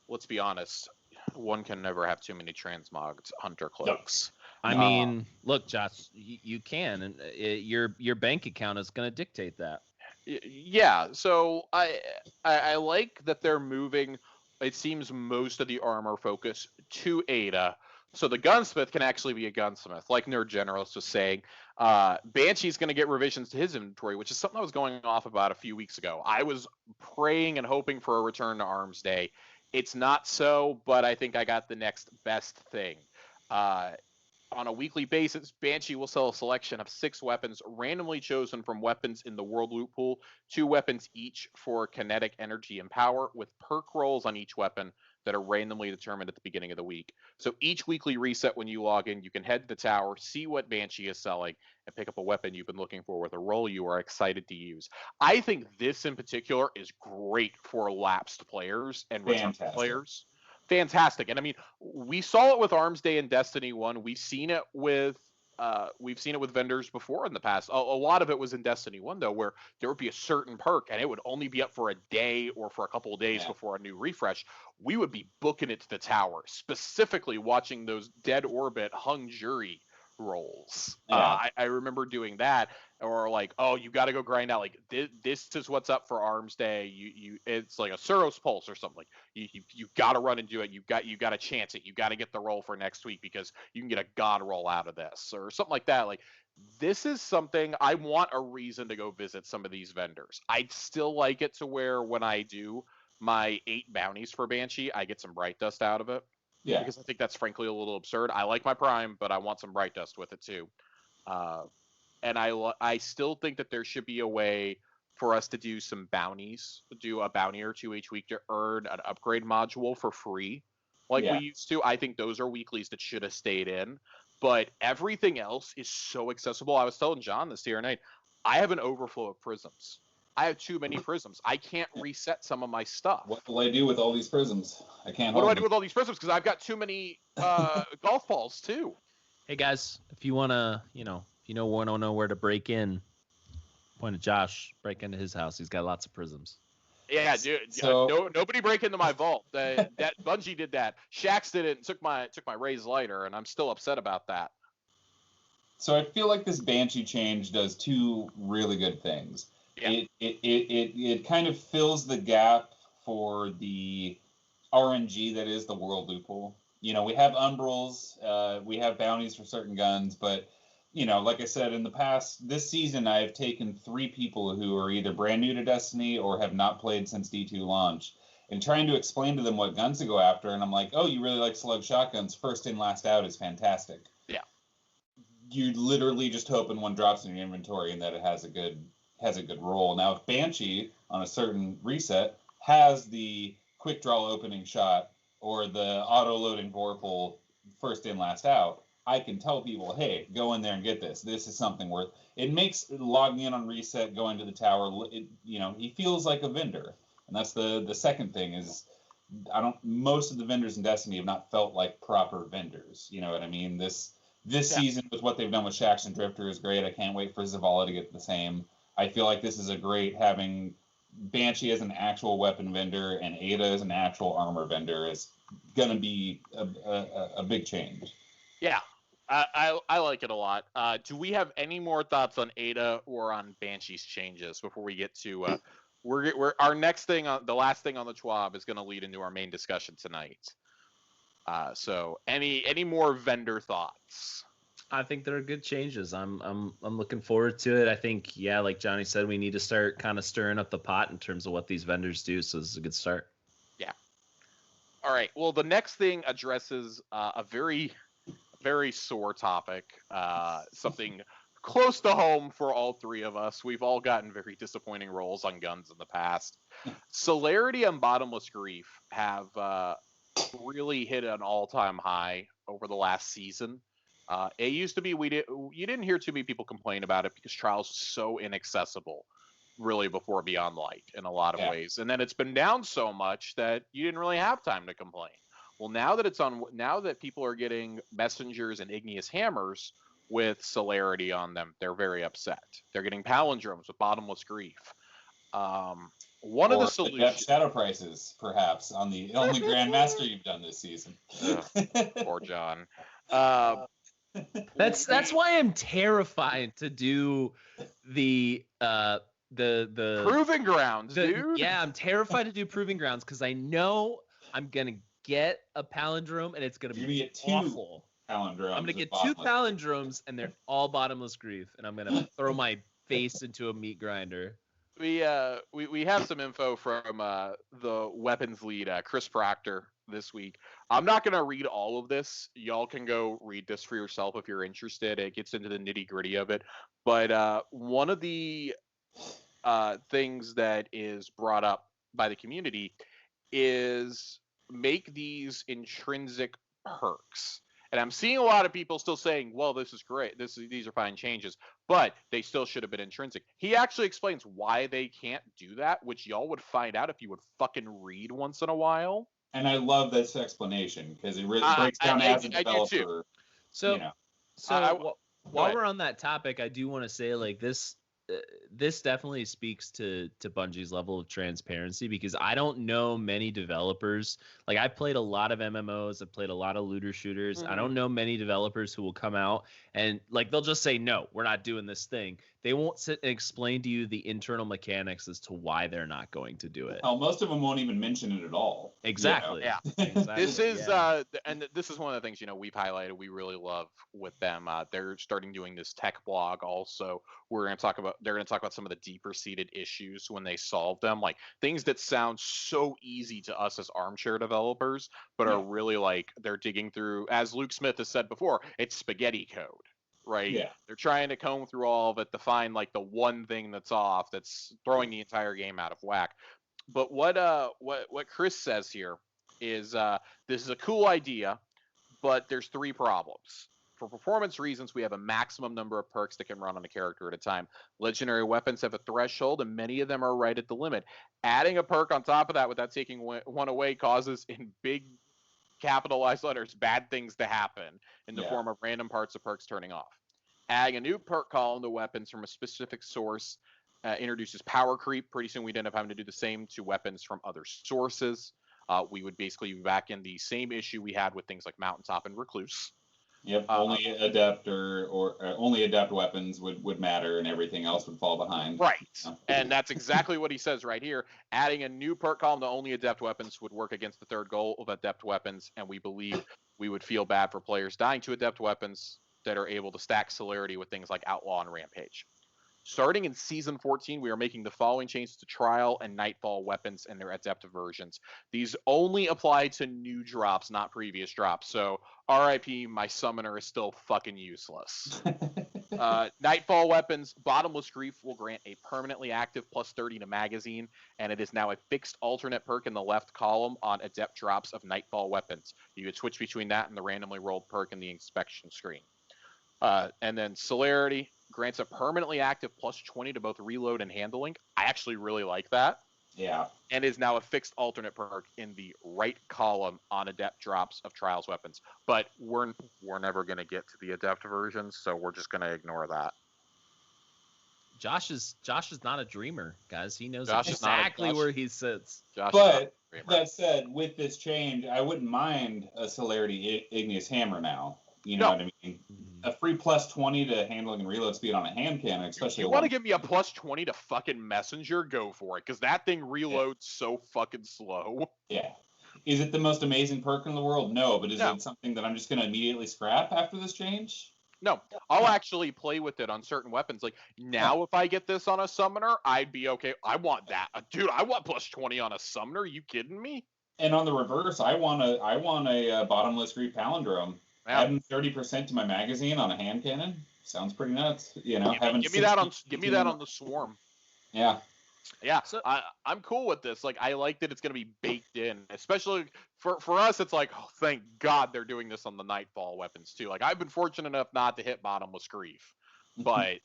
let's be honest, one can never have too many transmogged hunter cloaks. I mean, look, Josh, you can, and your bank account is going to dictate that. Yeah, so I like that they're moving, it seems, most of the armor focus to Ada, so the gunsmith can actually be a gunsmith, like Nerd Generalist was saying. Banshee's going to get revisions to his inventory, which is something I was going off about a few weeks ago. I was praying and hoping for a return to Arms Day. It's not so, but I think I got the next best thing. On a weekly basis, Banshee will sell a selection of 6 weapons randomly chosen from weapons in the world loot pool, 2 weapons each for kinetic energy and power, with perk rolls on each weapon that are randomly determined at the beginning of the week. So each weekly reset, when you log in, you can head to the tower, see what Banshee is selling, and pick up a weapon you've been looking for with a roll you are excited to use. I think this in particular is great for lapsed players and return players. Fantastic. And I mean, we saw it with Arms Day and Destiny 1. We've seen it with vendors before in the past. A lot of it was in Destiny 1 though, where there would be a certain perk and it would only be up for a day or for a couple of days before a new refresh. We would be booking it to the tower, specifically watching those dead orbit hung jury rolls. I remember doing that, or like, oh, you got to go grind out, like this is what's up for Arms Day. You it's like a Suros Pulse or something. Like you got to run and do it. You got to chance it. You got to get the roll for next week because you can get a god roll out of this or something like that. Like, this is something I want a reason to go visit some of these vendors. I'd still like it to where when I do my 8 bounties for Banshee, I get some Bright Dust out of it. Yeah, because I think that's frankly a little absurd. I like my Prime, but I want some Bright Dust with it too. And I still think that there should be a way for us to do some bounties, do a bounty or 2 each week to earn an upgrade module for free. like we used to. I think those are weeklies that should have stayed in. But everything else is so accessible. I was telling John this the other night. I have an overflow of prisms. I have too many prisms. I can't reset some of my stuff. What will I do with all these prisms? I can't. What do hold I do with all these prisms? Because I've got too many golf balls too. Hey guys, if you wanna, want to know where to break in, point to Josh. Break into his house. He's got lots of prisms. Yeah, dude. So- Nobody break into my vault. That Bungie did that. Shax did it and took my raised lighter, and I'm still upset about that. So I feel like this Banshee change does two really good things. Yeah. It kind of fills the gap for the RNG that is the world loophole. We have umbrals, we have bounties for certain guns, but like I said in the past, this season I've taken 3 people who are either brand new to Destiny or have not played since D2 launch, and trying to explain to them what guns to go after, and I'm like, oh, you really like slug shotguns? First in, last out is fantastic. Yeah. You literally just hoping one drops in your inventory and that it has a good roll. Now, if Banshee on a certain reset has the quick draw opening shot or the auto loading vorpal first in, last out, I can tell people, hey, go in there and get this. This is something worth. It makes logging in on reset, going to the tower. He feels like a vendor, and that's the second thing is, most of the vendors in Destiny have not felt like proper vendors. You know what I mean? This season with what they've done with Shax and Drifter is great. I can't wait for Zavala to get the same. I feel like this is a great having Banshee as an actual weapon vendor and Ada as an actual armor vendor is going to be a big change. Yeah, I like it a lot. Do we have any more thoughts on Ada or on Banshee's changes before we get to we're our next thing on the last thing on the TWAB is going to lead into our main discussion tonight. So any more vendor thoughts? I think there are good changes. I'm looking forward to it. I think, like Johnny said, we need to start kind of stirring up the pot in terms of what these vendors do. So this is a good start. Yeah. All right. Well, the next thing addresses a very, very sore topic. Something close to home for all 3 of us. We've all gotten very disappointing rolls on guns in the past. Celerity and Bottomless Grief have really hit an all-time high over the last season. It used to be you didn't hear too many people complain about it because Trials was so inaccessible, really, before Beyond Light in a lot of ways, and then it's been down so much that you didn't really have time to complain. Well, now that people are getting messengers and igneous hammers with celerity on them, they're very upset. They're getting palindromes with Bottomless Grief. One of the solutions, shadow prices, perhaps, on the only Grandmaster you've done this season. Poor John. That's why I'm terrified to do the Proving Grounds, dude. Yeah, I'm terrified to do Proving Grounds because I know I'm gonna get a palindrome and it's gonna be awful. Palindromes. I'm gonna get 2 palindromes and they're all Bottomless Grief, and I'm gonna throw my face into a meat grinder. We have some info from the weapons lead, Chris Proctor, this week. I'm not gonna read all of this. Y'all can go read this for yourself if you're interested. It gets into the nitty gritty of it. But one of the things that is brought up by the community is make these intrinsic perks. And I'm seeing a lot of people still saying, well, this is great. These are fine changes, but they still should have been intrinsic. He actually explains why they can't do that, which y'all would find out if you would fucking read once in a while. And I love this explanation because it really breaks down as a developer. So while we're on that topic, I do want to say, like, this definitely speaks to Bungie's level of transparency, because I don't know many developers. Like, I've played a lot of MMOs, I've played a lot of looter shooters. I don't know many developers who will come out and, like, they'll just say, no, we're not doing this thing. They won't sit and explain to you the internal mechanics as to why they're not going to do it. Hell, most of them won't even mention it at all. Exactly. Yeah. Exactly. This is and this is one of the things, we've highlighted we really love with them. They're starting doing this tech blog also. They're going to talk about some of the deeper seated issues when they solve them, like things that sound so easy to us as armchair developers, but are really, like, they're digging through, as Luke Smith has said before, it's spaghetti code. Right? Yeah. They're trying to comb through all of it to find, like, the one thing that's off, that's throwing the entire game out of whack. But what Chris says here is this is a cool idea, but there's 3 problems. For performance reasons, we have a maximum number of perks that can run on a character at a time. Legendary weapons have a threshold, and many of them are right at the limit. Adding a perk on top of that without taking one away causes, in big capitalized letters, bad things to happen in the form of random parts of perks turning off. Adding a new perk column to weapons from a specific source introduces power creep. Pretty soon we'd end up having to do the same to weapons from other sources. We would basically be back in the same issue we had with things like Mountaintop and Recluse. Yep, only adept or only adept weapons would matter, and everything else would fall behind. Right, and that's exactly what he says right here. Adding a new perk column to only adept weapons would work against the third goal of adept weapons, and we believe we would feel bad for players dying to adept weapons that are able to stack celerity with things like Outlaw and Rampage. Starting in Season 14, we are making the following changes to Trial and Nightfall weapons and their adept versions. These only apply to new drops, not previous drops. So, RIP, my summoner is still fucking useless. Nightfall weapons, Bottomless Grief will grant a permanently active plus 30 to magazine, and it is now a fixed alternate perk in the left column on adept drops of Nightfall weapons. You could switch between that and the randomly rolled perk in the inspection screen. And then Celerity grants a permanently active plus 20 to both reload and handling. I actually really like that. Yeah. And is now a fixed alternate perk in the right column on adept drops of Trials weapons. But we're never going to get to the adept versions, so we're just going to ignore that. Josh is not a dreamer, guys. He knows Josh exactly where he sits. But that said, with this change, I wouldn't mind a Celerity Igneous Hammer now. You know what I mean? A free plus 20 to handling and reload speed on a hand cannon, especially. You want to give me a plus 20 to fucking messenger? Go for it, because that thing reloads so fucking slow. Yeah. Is it the most amazing perk in the world? No, but is it something that I'm just going to immediately scrap after this change? No, I'll actually play with it on certain weapons. Like, now if I get this on a summoner, I'd be okay. I want that. Dude, I want plus 20 on a summoner. Are you kidding me? And on the reverse, I want a bottomless grief palindrome. Yeah. Adding 30% to my magazine on a hand cannon sounds pretty nuts. You know, give me that on the swarm. Yeah. Yeah, so, I'm cool with this. Like, I like that it's going to be baked in, especially for us. It's like, oh, thank God they're doing this on the Nightfall weapons too. Like, I've been fortunate enough not to hit bottomless grief, but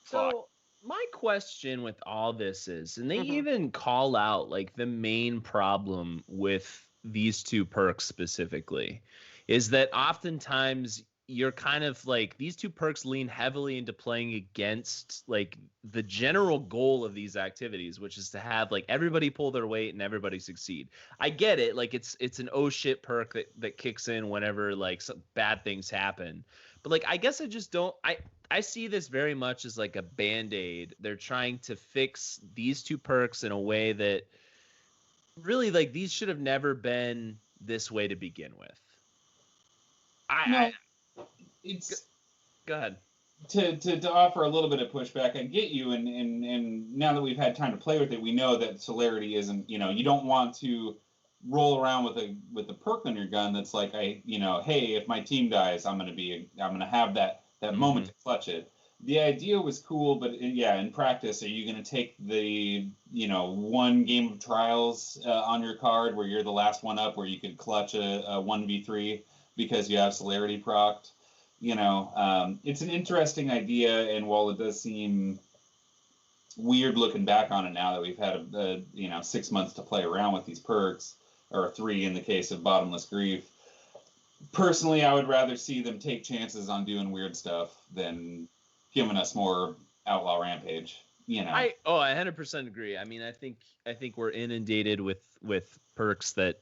so my question with all this is, and they even call out like the main problem with these 2 perks specifically, is that oftentimes you're kind of like, these 2 perks lean heavily into playing against like the general goal of these activities, which is to have like everybody pull their weight and everybody succeed. I get it. Like it's an oh shit perk that kicks in whenever like some bad things happen. But like, I guess I just don't, I see this very much as like a Band-Aid. They're trying to fix these 2 perks in a way that really, like, these should have never been this way to begin with. Go ahead. To offer a little bit of pushback, I get you, and now that we've had time to play with it, we know that Celerity isn't, you don't want to roll around with a perk on your gun that's like, hey, if my team dies, I'm gonna have that moment to clutch it. The idea was cool, but in practice, are you gonna take the 1 game of Trials on your card where you're the last one up, where you could clutch a 1v3 because you have Celerity procced? It's an interesting idea, and while it does seem weird looking back on it now that we've had 6 months to play around with these perks, or 3 in the case of Bottomless Grief, personally, I would rather see them take chances on doing weird stuff than giving us more Outlaw Rampage. I 100% agree. I mean, I think we're inundated with perks that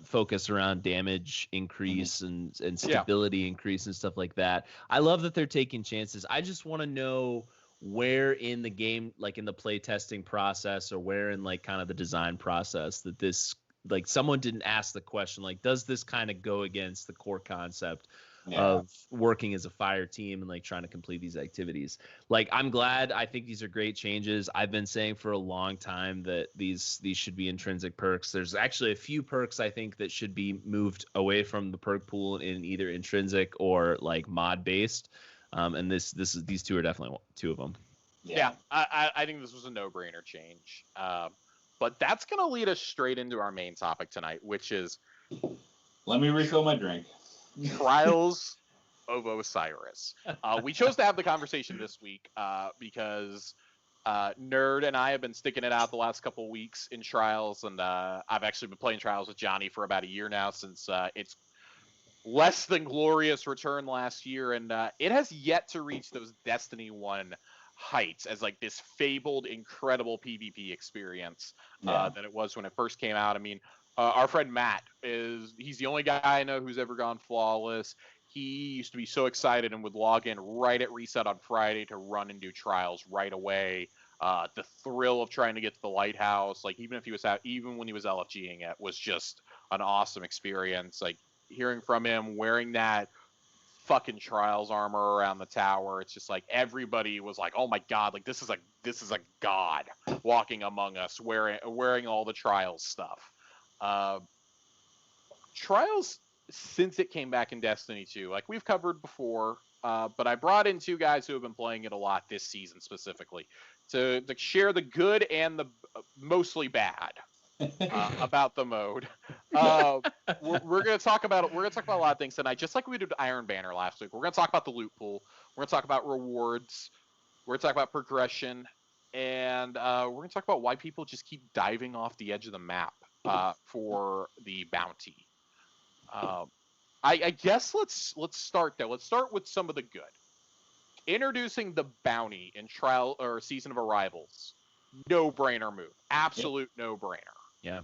focus around damage increase and stability increase and stuff like that. I love that they're taking chances. I just want to know where in the game, like in the play testing process, or where in like kind of the design process, that this, like, someone didn't ask the question, like, does this kind of go against the core concept of working as a fire team and like trying to complete these activities? Like, I'm glad. I think these are great changes. I've been saying for a long time that these should be intrinsic perks. There's actually a few perks I think that should be moved away from the perk pool in either intrinsic or like mod based. And these 2 are definitely 2 of them. Yeah, I think this was a no-brainer change. But that's going to lead us straight into our main topic tonight, which is... Let me refill my drink. Trials of Osiris. We chose to have the conversation this week because Nerd and I have been sticking it out the last couple of weeks in Trials, and I've actually been playing Trials with Johnny for about a year now since its less than glorious return last year, and it has yet to reach those Destiny 1 heights as like this fabled, incredible PvP experience that it was when it first came out. I mean, our friend Matt he's the only guy I know who's ever gone flawless. He used to be so excited and would log in right at reset on Friday to run and do Trials right away. The thrill of trying to get to the lighthouse, like even when he was LFGing it, was just an awesome experience. Like hearing from him wearing that fucking Trials armor around the tower, it's just like everybody was like, oh my god, like this is a god walking among us wearing all the Trials stuff. Trials, since it came back in Destiny 2, like we've covered before, but I brought in two guys who have been playing it a lot this season specifically to share the good and the mostly bad about the mode. We're gonna talk about a lot of things tonight, just like we did Iron Banner last week. We're gonna talk about the loot pool. We're gonna talk about rewards. We're gonna talk about progression, and we're gonna talk about why people just keep diving off the edge of the map for the bounty. I guess let's start there. Let's start with some of the good. Introducing the bounty in Trial or Season of Arrivals. No-brainer move. Absolute no-brainer. Yeah.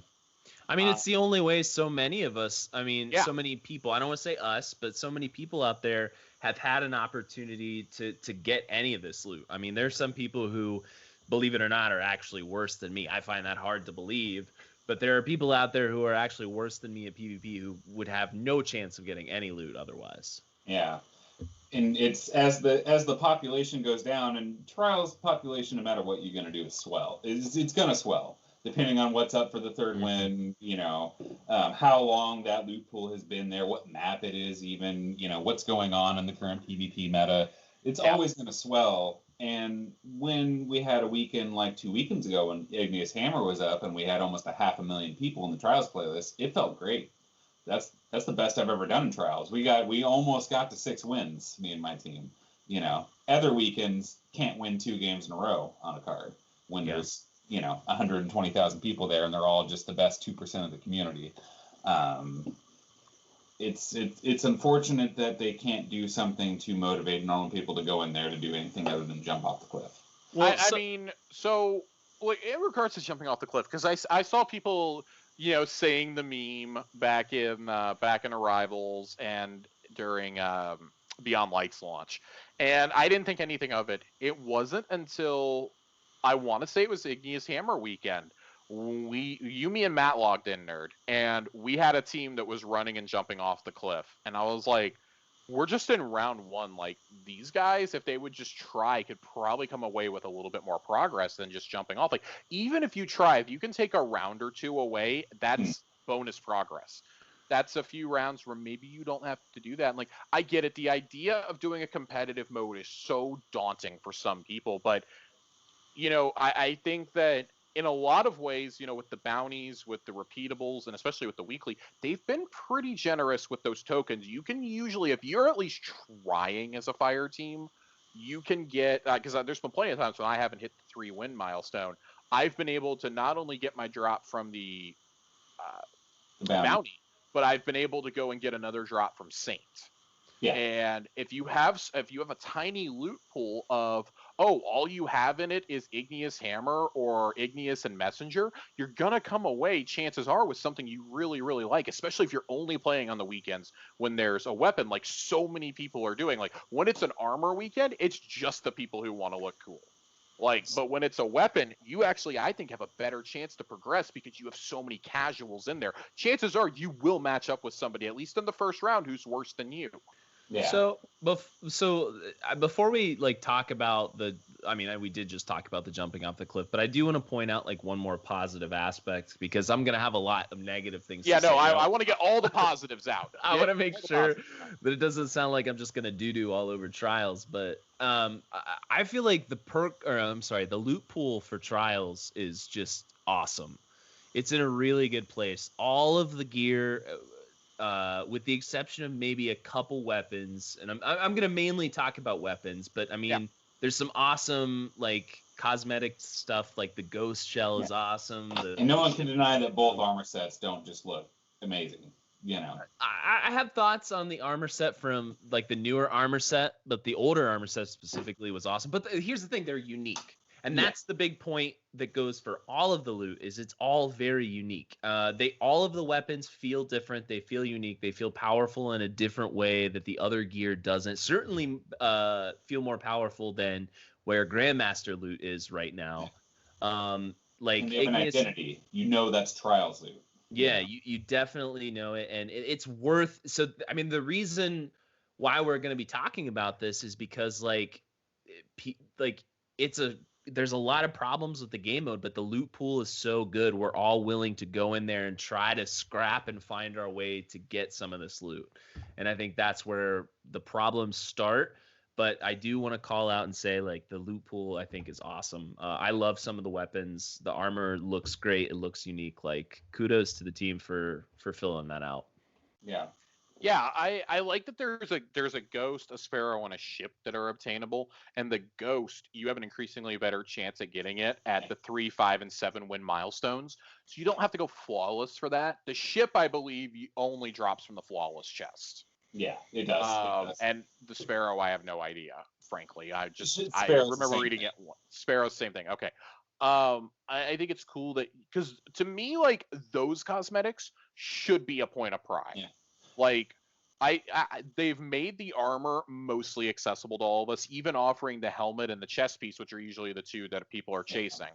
I mean, it's the only way so many of us, so many people, I don't want to say us, but so many people out there have had an opportunity to get any of this loot. I mean, there's some people who, believe it or not, are actually worse than me. I find that hard to believe. But there are people out there who are actually worse than me at PvP who would have no chance of getting any loot otherwise. Yeah. And it's as the population goes down, and Trials population, no matter what you're going to do, is swell. It's going to swell, depending on what's up for the third win, how long that loot pool has been there, what map it is even, what's going on in the current PvP meta. It's always going to swell. And when we had a weekend like 2 weekends ago when Igneous Hammer was up and we had almost 500,000 people in the Trials playlist, it felt great. That's the best I've ever done in Trials. We almost got to 6 wins, me and my team. Other weekends can't win 2 games in a row on a card when there's 120,000 people there and they're all just the best 2% of the community. It's unfortunate that they can't do something to motivate normal people to go in there to do anything other than jump off the cliff. Well, in regards to jumping off the cliff, because I saw people, saying the meme back in Arrivals and during Beyond Light's launch, and I didn't think anything of it. It wasn't until I want to say it was Igneous Hammer weekend. You, me, and Matt logged in, Nerd, and we had a team that was running and jumping off the cliff, and I was like, we're just in round 1. Like, these guys, if they would just try, could probably come away with a little bit more progress than just jumping off. Like, even if you try, if you can take a round or 2 away, that's bonus progress. That's a few rounds where maybe you don't have to do that. And, like, I get it. The idea of doing a competitive mode is so daunting for some people, but, I think that in a lot of ways, with the bounties, with the repeatables, and especially with the weekly, they've been pretty generous with those tokens. You can usually, if you're at least trying as a fire team, you can get, because there's been plenty of times when I haven't hit the 3-win milestone, I've been able to not only get my drop from the bounty, but I've been able to go and get another drop from Saint. Yeah. And if you have a tiny loot pool of, all you have in it is Igneous Hammer or Igneous and Messenger, you're gonna come away, chances are, with something you really, really like, especially if you're only playing on the weekends when there's a weapon like so many people are doing. Like, when it's an armor weekend, it's just the people who want to look cool. But when it's a weapon, you actually, I think, have a better chance to progress because you have so many casuals in there. Chances are you will match up with somebody, at least in the first round, who's worse than you. Yeah. So before we talk about we did just talk about the jumping off the cliff, but I do want to point out one more positive aspect because I'm gonna have a lot of negative things. Yeah, I want to get all the positives out. I want to make sure that it doesn't sound like I'm just gonna doo-doo all over Trials, but I feel like the loot pool for Trials is just awesome. It's in a really good place. All of the gear, with the exception of maybe a couple weapons, and I'm gonna mainly talk about weapons, but I mean, there's some awesome like cosmetic stuff, like the ghost shell is awesome. And no one can deny that both armor sets don't just look amazing. I have thoughts on the armor set from like the newer armor set, but the older armor set specifically was awesome. But here's the thing, they're unique. And that's the big point that goes for all of the loot is it's all very unique. All of the weapons feel different. They feel unique. They feel powerful in a different way that the other gear doesn't. Certainly feel more powerful than where Grandmaster loot is right now. Like and they have an identity. That's Trials loot. Yeah, you definitely know it, and it's worth. So I mean, the reason why we're going to be talking about this is because there's a lot of problems with the game mode, but the loot pool is so good. We're all willing to go in there and try to scrap and find our way to get some of this loot. And I think that's where the problems start. But I do want to call out and say, like, the loot pool, I think, is awesome. I love some of the weapons. The armor looks great. It looks unique. Like, kudos to the team for filling that out. Yeah. Yeah, I like that there's a ghost, a sparrow, and a ship that are obtainable. And the ghost, you have an increasingly better chance at getting it at the 3, 5, and 7 win milestones. So you don't have to go flawless for that. The ship, I believe, only drops from the flawless chest. Yeah, it does. And the sparrow, I have no idea, frankly. I Sparrow's remember reading it once. Sparrow's same thing. Okay. I think it's cool that, because to me, like, those cosmetics should be a point of pride. Yeah. Like, they've made the armor mostly accessible to all of us, even offering the helmet and the chest piece, which are usually the two that people are chasing,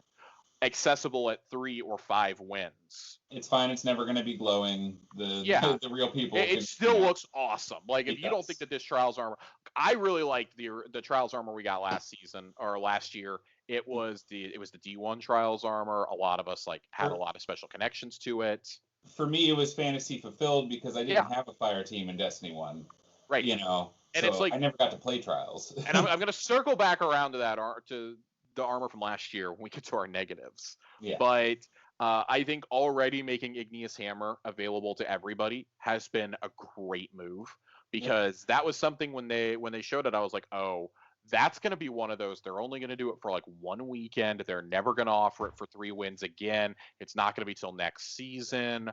accessible at 3 or 5 wins. It's fine. It's never going to be glowing. The real people. It still looks awesome. Like, if you don't think that this Trials armor, I really liked the Trials armor we got last season or last year. It was the D1 Trials armor. A lot of us had a lot of special connections to it. For me, it was fantasy fulfilled because I didn't have a fire team in Destiny 1. Right. And so it's like I never got to play Trials. And I'm going to circle back around to to the armor from last year when we get to our negatives. Yeah. But I think already making Igneous Hammer available to everybody has been a great move, because that was something when they showed it, I was like, oh, that's going to be one of those. They're only going to do it for like one weekend. They're never going to offer it for 3 wins again. It's not going to be till next season.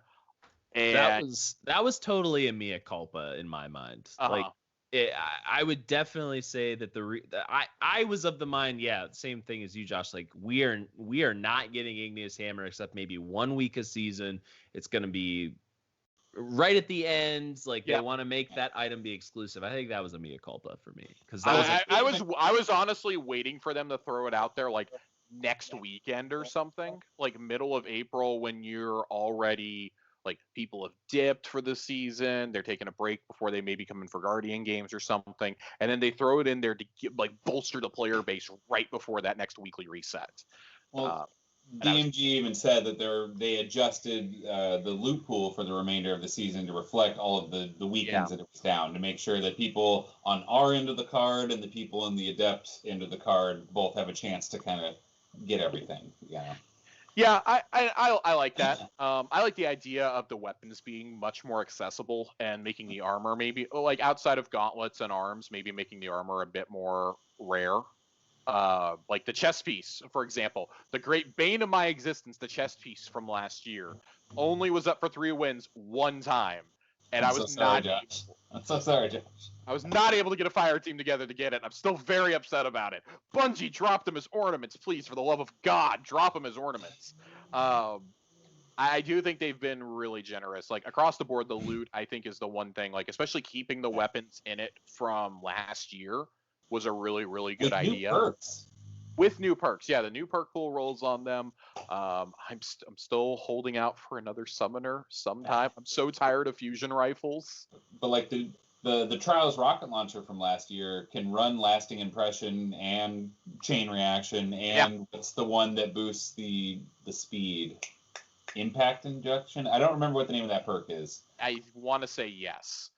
And that was totally a mea culpa in my mind. Like, I would definitely say that I was of the mind, same thing as you, Josh. Like, we are not getting Igneous Hammer except maybe 1 week a season. It's going to be right at the end. Like, they want to make that item be exclusive. I think that was a mea culpa for me, because I was honestly waiting for them to throw it out there like next weekend or something, like middle of April, when you're already, like, people have dipped for the season, they're taking a break before they maybe come in for Guardian games or something, and then they throw it in there to bolster the player base right before that next weekly reset. Well, DMG even said that they adjusted the loot pool for the remainder of the season to reflect all of the weekends that it was down, to make sure that people on our end of the card and the people on the Adept end of the card both have a chance to kind of get everything. Yeah, I like that. I like the idea of the weapons being much more accessible and making the armor maybe, like, outside of gauntlets and arms, maybe making the armor a bit more rare. Like the chest piece, for example, the great bane of my existence, the chest piece from last year, only was up for 3 wins one time, and I'm so sorry, Josh. I was not able to get a fire team together to get it. I'm still very upset about it. Bungie, drop them as ornaments, please, for the love of God, drop them as ornaments. I do think they've been really generous. Like, across the board, the loot, I think, is the one thing, like, especially keeping the weapons in it from last year was a really, really good idea. With new perks. Yeah, the new perk pool rolls on them. I'm still holding out for another summoner sometime. I'm so tired of fusion rifles. But like the Trials rocket launcher from last year can run lasting impression and chain reaction, and what's the one that boosts the speed? Impact injection? I don't remember what the name of that perk is. I want to say yes.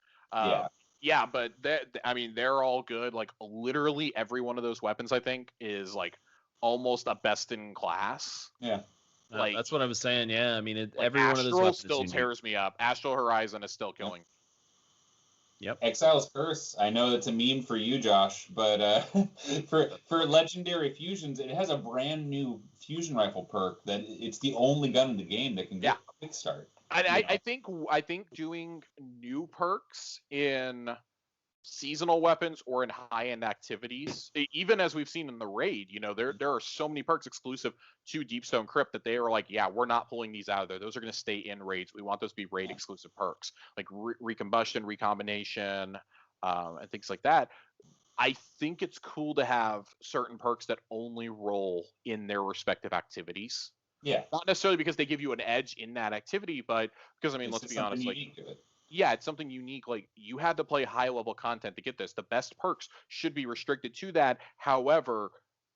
Yeah, but they're all good. Like, literally every one of those weapons, I think, is like almost a best in class. Yeah. Like that's what I was saying. Yeah, I mean, like every one of those Astral weapons still is unique. tears me up. Astral Horizon is still killing. Yep. Exile's Curse. I know it's a meme for you, Josh, but for legendary fusions, it has a brand new fusion rifle perk that it's the only gun in the game that can get a quick start. And I think doing new perks in seasonal weapons or in high-end activities, even as we've seen in the raid, there are so many perks exclusive to Deepstone Crypt that they are like, yeah, we're not pulling these out of there. Those are going to stay in raids. We want those to be raid exclusive perks, like recombustion, recombination, and things like that. I think it's cool to have certain perks that only roll in their respective activities. Yeah. Not necessarily because they give you an edge in that activity, but because, let's be honest, yeah, it's something unique. Like, you had to play high level content to get this. The best perks should be restricted to that. However,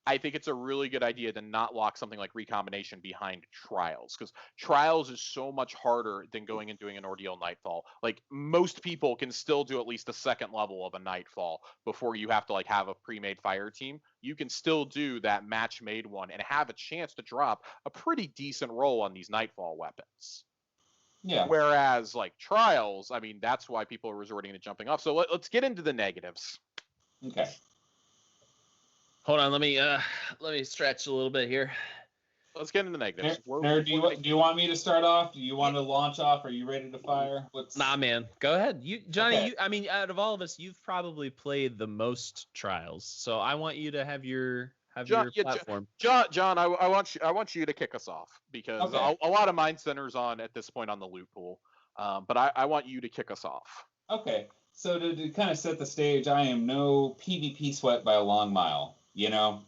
I think it's a really good idea to not lock something like recombination behind Trials, because Trials is so much harder than going and doing an Ordeal Nightfall. Like, most people can still do at least the second level of a Nightfall before you have to like have a pre-made fire team. You can still do that match-made one and have a chance to drop a pretty decent roll on these Nightfall weapons. Yeah. Whereas like Trials, that's why people are resorting to jumping off. So let's get into the negatives. Okay. Hold on, let me stretch a little bit here. Let's get into the negatives. Nerd, do you want me to start off? Do you want to launch off? Are you ready to fire? Nah, man, go ahead. Johnny, okay. Out of all of us, you've probably played the most Trials, so I want you to have your platform. John, I want you to kick us off, because a lot of mine centers on at this point on the loot pool, but I want you to kick us off. Okay, so to kind of set the stage, I am no PvP sweat by a long mile.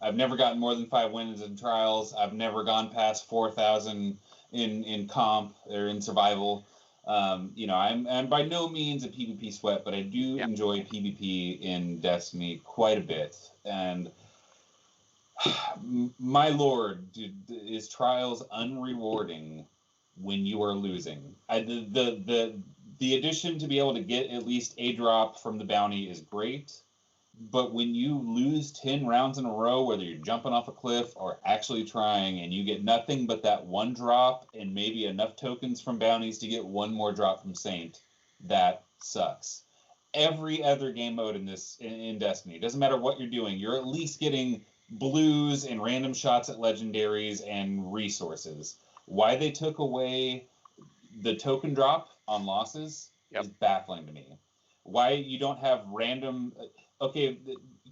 I've never gotten more than 5 wins in Trials. I've never gone past 4,000 in comp or in survival. I'm by no means a PvP sweat, but I do enjoy PvP in Destiny quite a bit. And my lord, is Trials unrewarding when you are losing. The addition to be able to get at least a drop from the bounty is great. But when you lose 10 rounds in a row, whether you're jumping off a cliff or actually trying, and you get nothing but that one drop and maybe enough tokens from bounties to get one more drop from Saint, that sucks. Every other game mode in Destiny, doesn't matter what you're doing, you're at least getting blues and random shots at legendaries and resources. Why they took away the token drop on losses is baffling to me. Why you don't have random... Okay,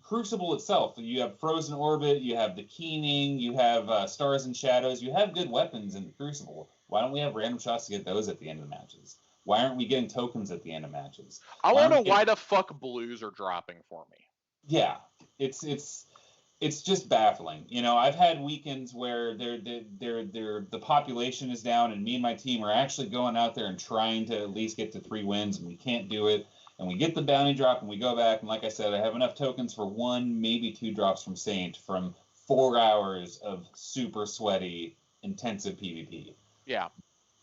Crucible itself, you have Frozen Orbit, you have the Keening, you have Stars and Shadows, you have good weapons in the Crucible. Why don't we have random shots to get those at the end of the matches? Why aren't we getting tokens at the end of matches? I want to know why the fuck blues are dropping for me. Yeah, it's just baffling. I've had weekends where the population is down, and me and my team are actually going out there and trying to at least get to 3 wins, and we can't do it. And we get the bounty drop, and we go back, and like I said, I have enough tokens for 1, maybe 2 drops from Saint from 4 hours of super sweaty, intensive PvP. Yeah.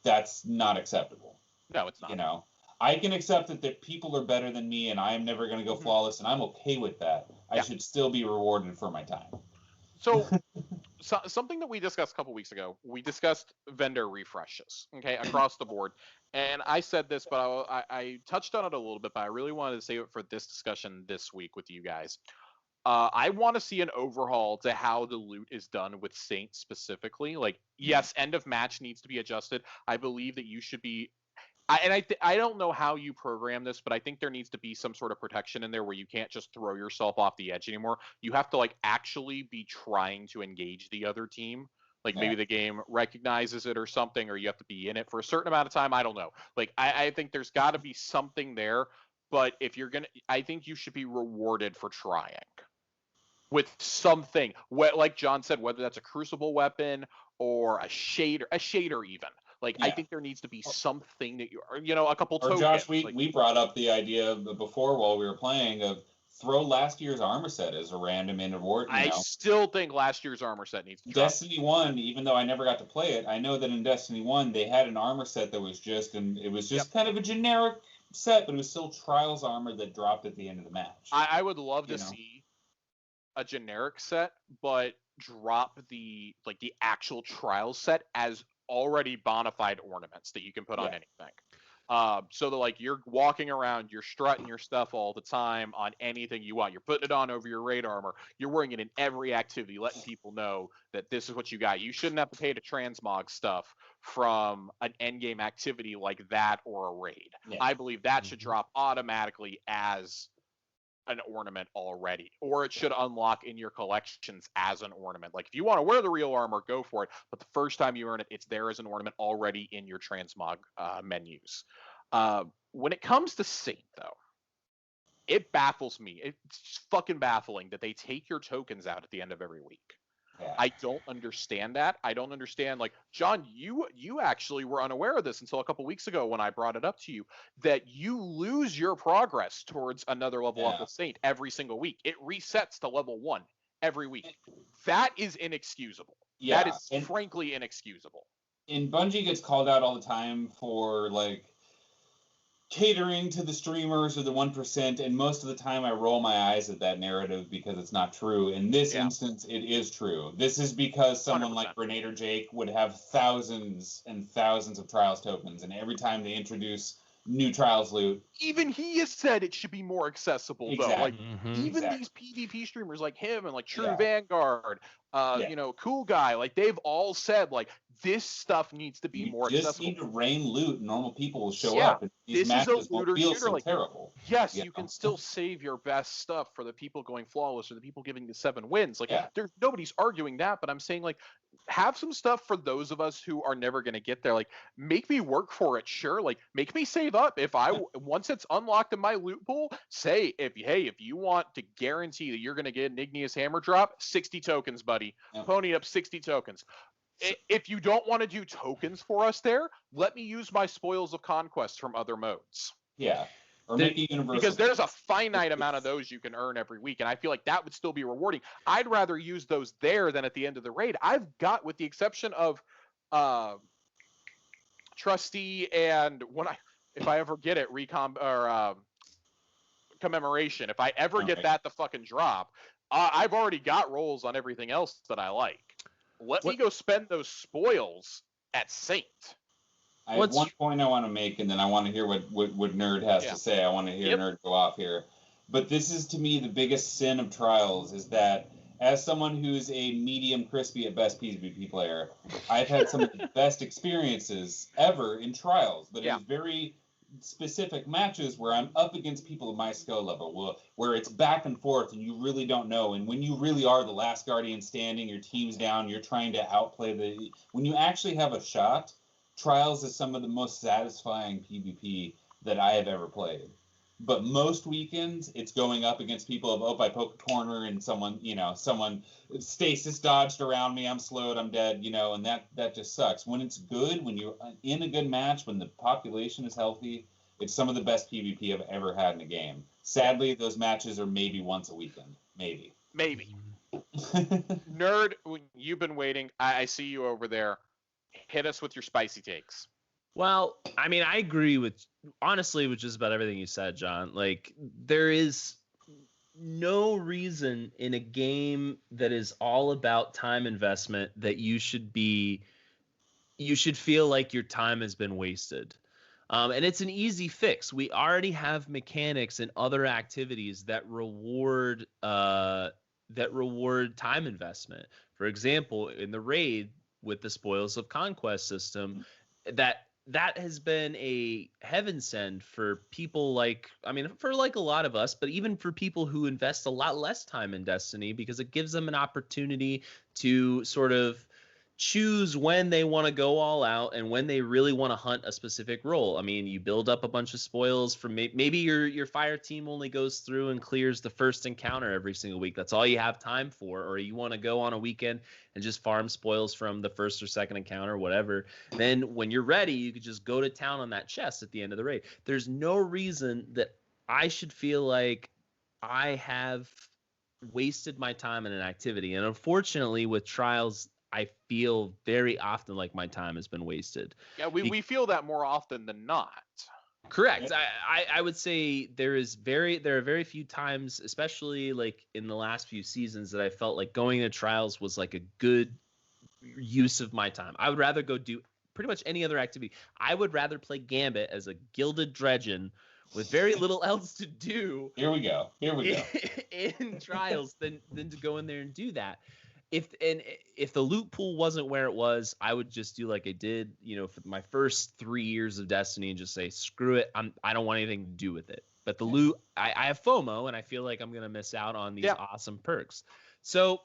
That's not acceptable. No, it's not. I can accept that people are better than me, and I am never going to go flawless, and I'm okay with that. I should still be rewarded for my time. So something that we discussed a couple weeks ago, we discussed vendor refreshes, across the board. And I said this, but I touched on it a little bit, but I really wanted to save it for this discussion this week with you guys. I want to see an overhaul to how the loot is done with Saint specifically. Like, yes, end of match needs to be adjusted. I believe that you should be... I don't know how you program this, but I think there needs to be some sort of protection in there where you can't just throw yourself off the edge anymore. You have to actually be trying to engage the other team. Maybe the game recognizes it or something, or you have to be in it for a certain amount of time. I don't know. I think there's got to be something there. But if you're I think you should be rewarded for trying with something. Like John said, whether that's a crucible weapon or a shader even. I think there needs to be something that a couple tokens. Josh, we brought up the idea before while we were playing of throw last year's armor set as a random end reward. I still think last year's armor set needs to drop. Destiny 1, even though I never got to play it, I know that in Destiny 1 they had an armor set that was just kind of a generic set, but it was still Trials armor that dropped at the end of the match. I would love to see a generic set, but drop the actual trial set as already bona fide ornaments that you can put on anything. So that like you're walking around, you're strutting your stuff all the time on anything you want. You're putting it on over your raid armor. You're wearing it in every activity, letting people know that this is what you got. You shouldn't have to pay to transmog stuff from an endgame activity like that or a raid. Yeah. I believe that should drop automatically as an ornament already, or it should unlock in your collections as an ornament. Like if you want to wear the real armor, go for it, but the first time you earn it, it's there as an ornament already in your transmog menus. When it comes to Saint, though, it baffles me. It's just fucking baffling that they take your tokens out at the end of every week. Yeah. I don't understand that. I don't understand. Like, John, you actually were unaware of this until a couple weeks ago when I brought it up to you, that you lose your progress towards another level up with Saint every single week. It resets to level 1 every week. That is inexcusable. Yeah. That is frankly inexcusable. And Bungie gets called out all the time for like catering to the streamers or the 1%, and most of the time I roll my eyes at that narrative because it's not true. In this instance, it is true. This is because someone 100%. like Grenader Jake would have thousands and thousands of Trials tokens, and every time they introduce new Trials loot... Even he has said it should be more accessible, though. Like, even these PvP streamers like him and like True Vanguard, you know, Cool Guy, like they've all said like this stuff needs to be more accessible. You just need to rain loot, and normal people will show up, and these matches won't feel so terrible. Yes, you can still save your best stuff for the people going flawless or the people giving the 7 wins. Like, there's nobody's arguing that, but I'm saying like have some stuff for those of us who are never going to get there. Like, make me work for it, sure. Like, make me save up. If once it's unlocked in my loot pool, say if you want to guarantee that you're going to get an igneous hammer drop, 60 tokens, buddy. Pony up 60 tokens. If you don't want to do tokens for us there, let me use my spoils of conquest from other modes. Yeah. Or make it universal. Because there's a finite amount of those you can earn every week, and I feel like that would still be rewarding. I'd rather use those there than at the end of the raid. I've got, with the exception of Trustee and if I ever get it, Commemoration. If I ever get that to fucking drop, I've already got rolls on everything else that I like. Let me go spend those spoils at Saint. I have one point I want to make, and then I want to hear what Nerd has to say. I want to hear Nerd go off here. But this is, to me, the biggest sin of Trials, is that as someone who's a medium crispy at best PvP player, I've had some of the best experiences ever in Trials. But it's very specific matches where I'm up against people of my skill level, where it's back and forth and you really don't know. And when you really are the last guardian standing, your team's down, you're trying to outplay when you actually have a shot, Trials is some of the most satisfying PvP that I have ever played. But most weekends, it's going up against people of, I poke a corner and someone stasis dodged around me, I'm slowed, I'm dead, and that just sucks. When it's good, when you're in a good match, when the population is healthy, it's some of the best PvP I've ever had in a game. Sadly, those matches are maybe once a weekend. Maybe. Nerd, you've been waiting. I see you over there. Hit us with your spicy takes. Well, I mean, I agree honestly with just about everything you said, John. Like, there is no reason in a game that is all about time investment that you should feel like your time has been wasted. And it's an easy fix. We already have mechanics and other activities that reward time investment. For example, in the raid with the Spoils of Conquest system, that has been a heaven send for people for a lot of us, but even for people who invest a lot less time in Destiny, because it gives them an opportunity to sort of choose when they want to go all out and when they really want to hunt a specific role. I mean, you build up a bunch of spoils for maybe your fire team only goes through and clears the first encounter every single week. That's all you have time for. Or you want to go on a weekend and just farm spoils from the first or second encounter, whatever. Then when you're ready, you could just go to town on that chest at the end of the raid. There's no reason that I should feel like I have wasted my time in an activity. And unfortunately, with Trials, I feel very often like my time has been wasted. Yeah, we feel that more often than not. Correct. I would say there are very few times, especially like in the last few seasons, that I felt like going to trials was like a good use of my time. I would rather go do pretty much any other activity. I would rather play Gambit as a gilded dredgen with very little else to do. Here we go. In trials than to go in there and do that. If the loot pool wasn't where it was, I would just do like I did, for my first 3 years of Destiny and just say, screw it. I don't want anything to do with it. But the loot, I have FOMO and I feel like I'm going to miss out on these awesome perks. So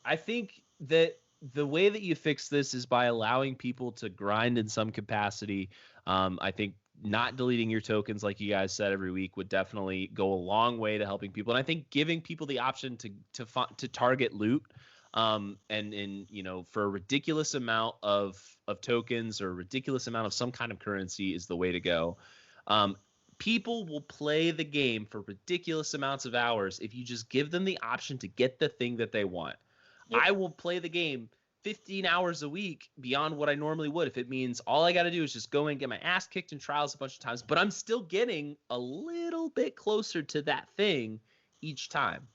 I think that the way that you fix this is by allowing people to grind in some capacity. I think not deleting your tokens, like you guys said, every week would definitely go a long way to helping people. And I think giving people the option to target loot, for a ridiculous amount of tokens or a ridiculous amount of some kind of currency is the way to go. People will play the game for ridiculous amounts of hours if you just give them the option to get the thing that they want. Yep. I will play the game 15 hours a week beyond what I normally would if it means all I got to do is just go and get my ass kicked in trials a bunch of times, but I'm still getting a little bit closer to that thing each time.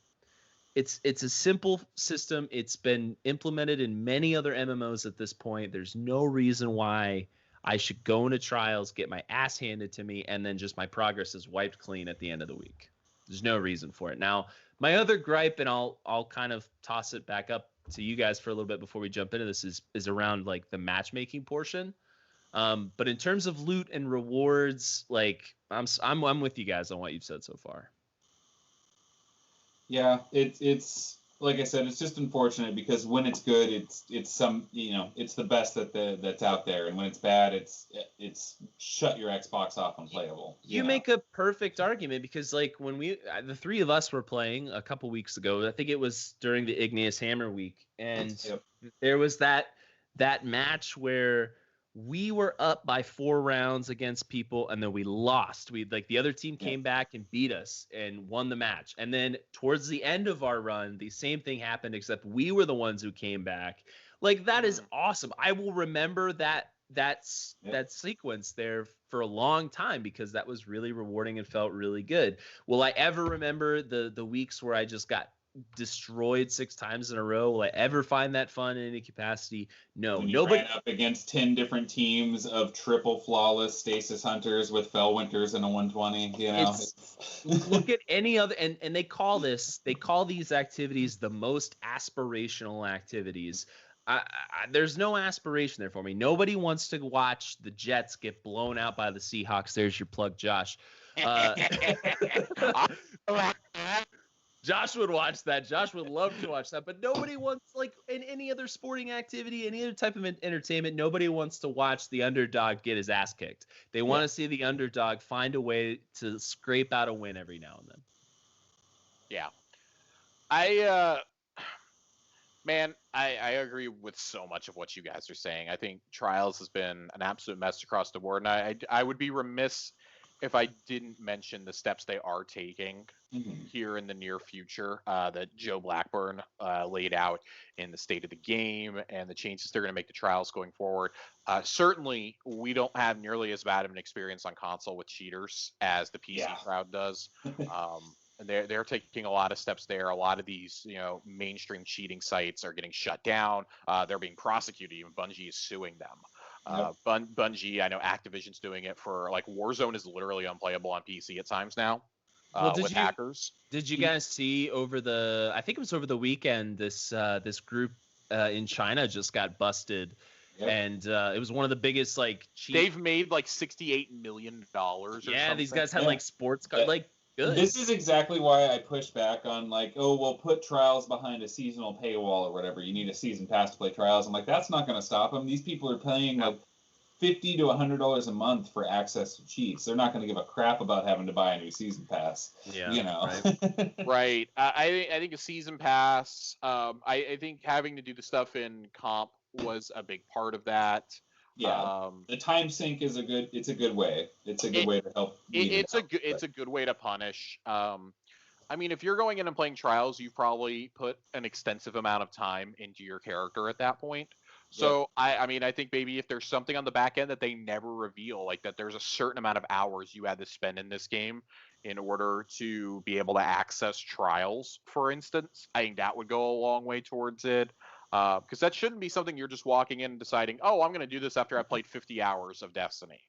It's a simple system. It's been implemented in many other MMOs at this point. There's no reason why I should go into trials, get my ass handed to me, and then just my progress is wiped clean at the end of the week. There's no reason for it. Now, my other gripe, and I'll kind of toss it back up to you guys for a little bit before we jump into this, is around like the matchmaking portion. But in terms of loot and rewards, like I'm with you guys on what you've said so far. Yeah, it's like I said, it's just unfortunate because when it's good, it's some it's the best that's out there, and when it's bad, it's shut your Xbox off unplayable. You make a perfect argument because like when the three of us were playing a couple weeks ago, I think it was during the Igneous Hammer week, and there was that match where we were up by 4 rounds against people and then we lost. The other team came back and beat us and won the match. And then towards the end of our run, the same thing happened, except we were the ones who came back. Like that is awesome. I will remember that sequence there for a long time because that was really rewarding and felt really good. Will I ever remember the weeks where I just got destroyed 6 times in a row? Will I ever find that fun in any capacity? No. When you ran up against 10 different teams of triple flawless stasis hunters with Fellwinters and a 120, look at any other, and they call these activities the most aspirational activities. There's no aspiration there for me. Nobody wants to watch the Jets get blown out by the Seahawks. There's your plug, Josh. Josh would watch that. Josh would love to watch that. But nobody wants, like, in any other sporting activity, any other type of entertainment, nobody wants to watch the underdog get his ass kicked. They want to see the underdog find a way to scrape out a win every now and then. Yeah. I agree with so much of what you guys are saying. I think Trials has been an absolute mess across the board. And I would be remiss if I didn't mention the steps they are taking here in the near future that Joe Blackburn laid out in the state of the game and the changes they're going to make to Trials going forward. Certainly, we don't have nearly as bad of an experience on console with cheaters as the PC crowd does. They're taking a lot of steps there. A lot of these, mainstream cheating sites are getting shut down. They're being prosecuted. Even Bungie is suing them. Bungie, I know Activision's doing it for like Warzone is literally unplayable on PC at times now with hackers. Did you guys see I think it was over the weekend, this group in China just got busted. Yep. And it was one of the biggest they've made like $68 million. These guys had like sports cars. Good. This is exactly why I push back on we'll put Trials behind a seasonal paywall or whatever. You need a season pass to play Trials. I'm like, that's not going to stop them. These people are paying $50 to $100 a month for access to cheats. They're not going to give a crap about having to buy a new season pass. Right. Right. I think a season pass. I think having to do the stuff in comp was a big part of that. Yeah, the time sink is a good way. It's a good way to help. It's a good way to punish. I mean, if you're going in and playing Trials, you've probably put an extensive amount of time into your character at that point. So I mean, I think maybe if there's something on the back end that they never reveal, like that there's a certain amount of hours you had to spend in this game in order to be able to access trials, for instance, I think that would go a long way towards it. Because that shouldn't be something you're just walking in and deciding, oh, I'm going to do this after I played 50 hours of Destiny.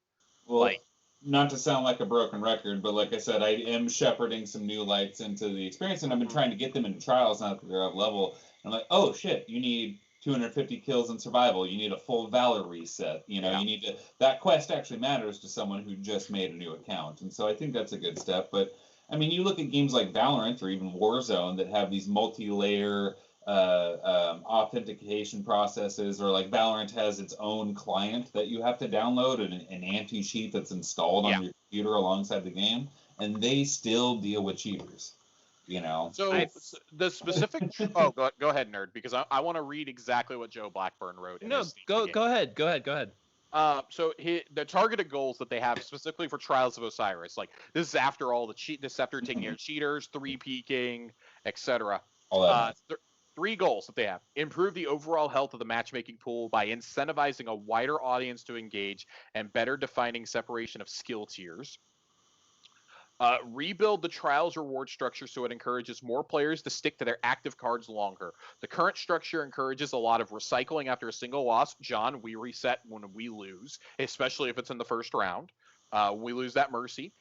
Well, Like, not to sound like a broken record, but like I said, I am shepherding some new lights into the experience, and I've been trying to get them into trials now that they're up level. And I'm like, oh shit, you need 250 kills in survival. You need a full Valor reset. You know, you need to. That quest actually matters to someone who just made a new account, and so I think that's a good step. But I mean, you look at games like Valorant or even Warzone that have these multi-layer authentication processes, or like Valorant has its own client that you have to download, an anti-cheat that's installed on your computer alongside the game, and they still deal with cheaters. You know. So the specific. Oh, go ahead, nerd, because I want to read exactly what Joe Blackburn wrote. No, go ahead. So the targeted goals that they have specifically for Trials of Osiris, like this is after all the this is after taking out cheaters, 3-peaking, etc. Three goals that they have: improve the overall health of the matchmaking pool by incentivizing a wider audience to engage and better defining separation of skill tiers. Rebuild the Trials reward structure so it encourages more players to stick to their active cards longer. The current structure encourages a lot of recycling after a single loss. John, we reset when we lose, especially if it's in the first round. We lose that mercy,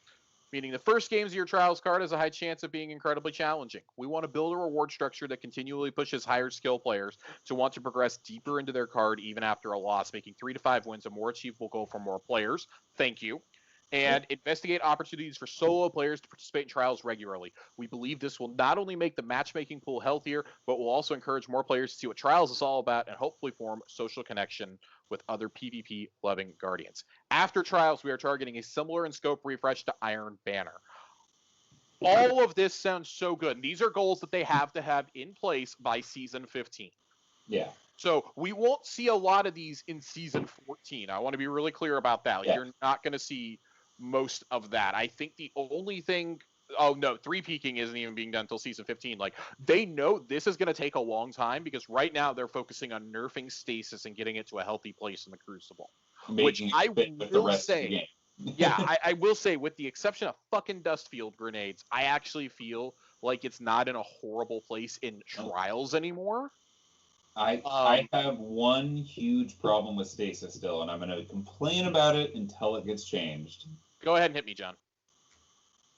meaning the first games of your Trials card has a high chance of being incredibly challenging. We want to build a reward structure that continually pushes higher skill players to want to progress deeper into their card even after a loss, making 3 to 5 wins a more achievable goal for more players. Thank you. And investigate opportunities for solo players to participate in Trials regularly. We believe this will not only make the matchmaking pool healthier, but will also encourage more players to see what Trials is all about and hopefully form social connection with other PvP-loving Guardians. After Trials, we are targeting a similar in scope refresh to Iron Banner. All of this sounds so good. And these are goals that they have to have in place by Season 15. Yeah. So we won't see a lot of these in Season 14. I want to be really clear about that. You're not going to see most of that. I think the only thing... Oh, no, 3-peaking isn't even being done until Season 15. Like, they know this is going to take a long time because right now they're focusing on nerfing stasis and getting it to a healthy place in the Crucible. Which I will say... I will say, with the exception of fucking Dustfield grenades, I actually feel like it's not in a horrible place in Trials anymore. I have one huge problem with stasis still, and I'm going to complain about it until it gets changed. Go ahead and hit me, John.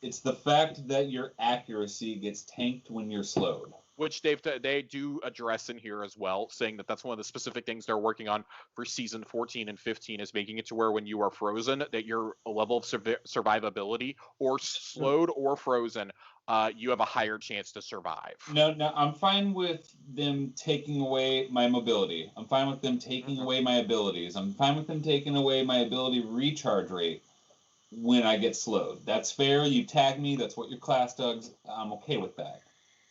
It's the fact that your accuracy gets tanked when you're slowed. Which they do address in here as well, saying that that's one of the specific things they're working on for Season 14 and 15 is making it to where when you are frozen, that your level of survivability, or slowed or frozen, you have a higher chance to survive. No, I'm fine with them taking away my mobility. I'm fine with them taking away my abilities. I'm fine with them taking away my ability recharge rate when I get slowed. That's fair. You tag me. That's what your class does. I'm okay with that.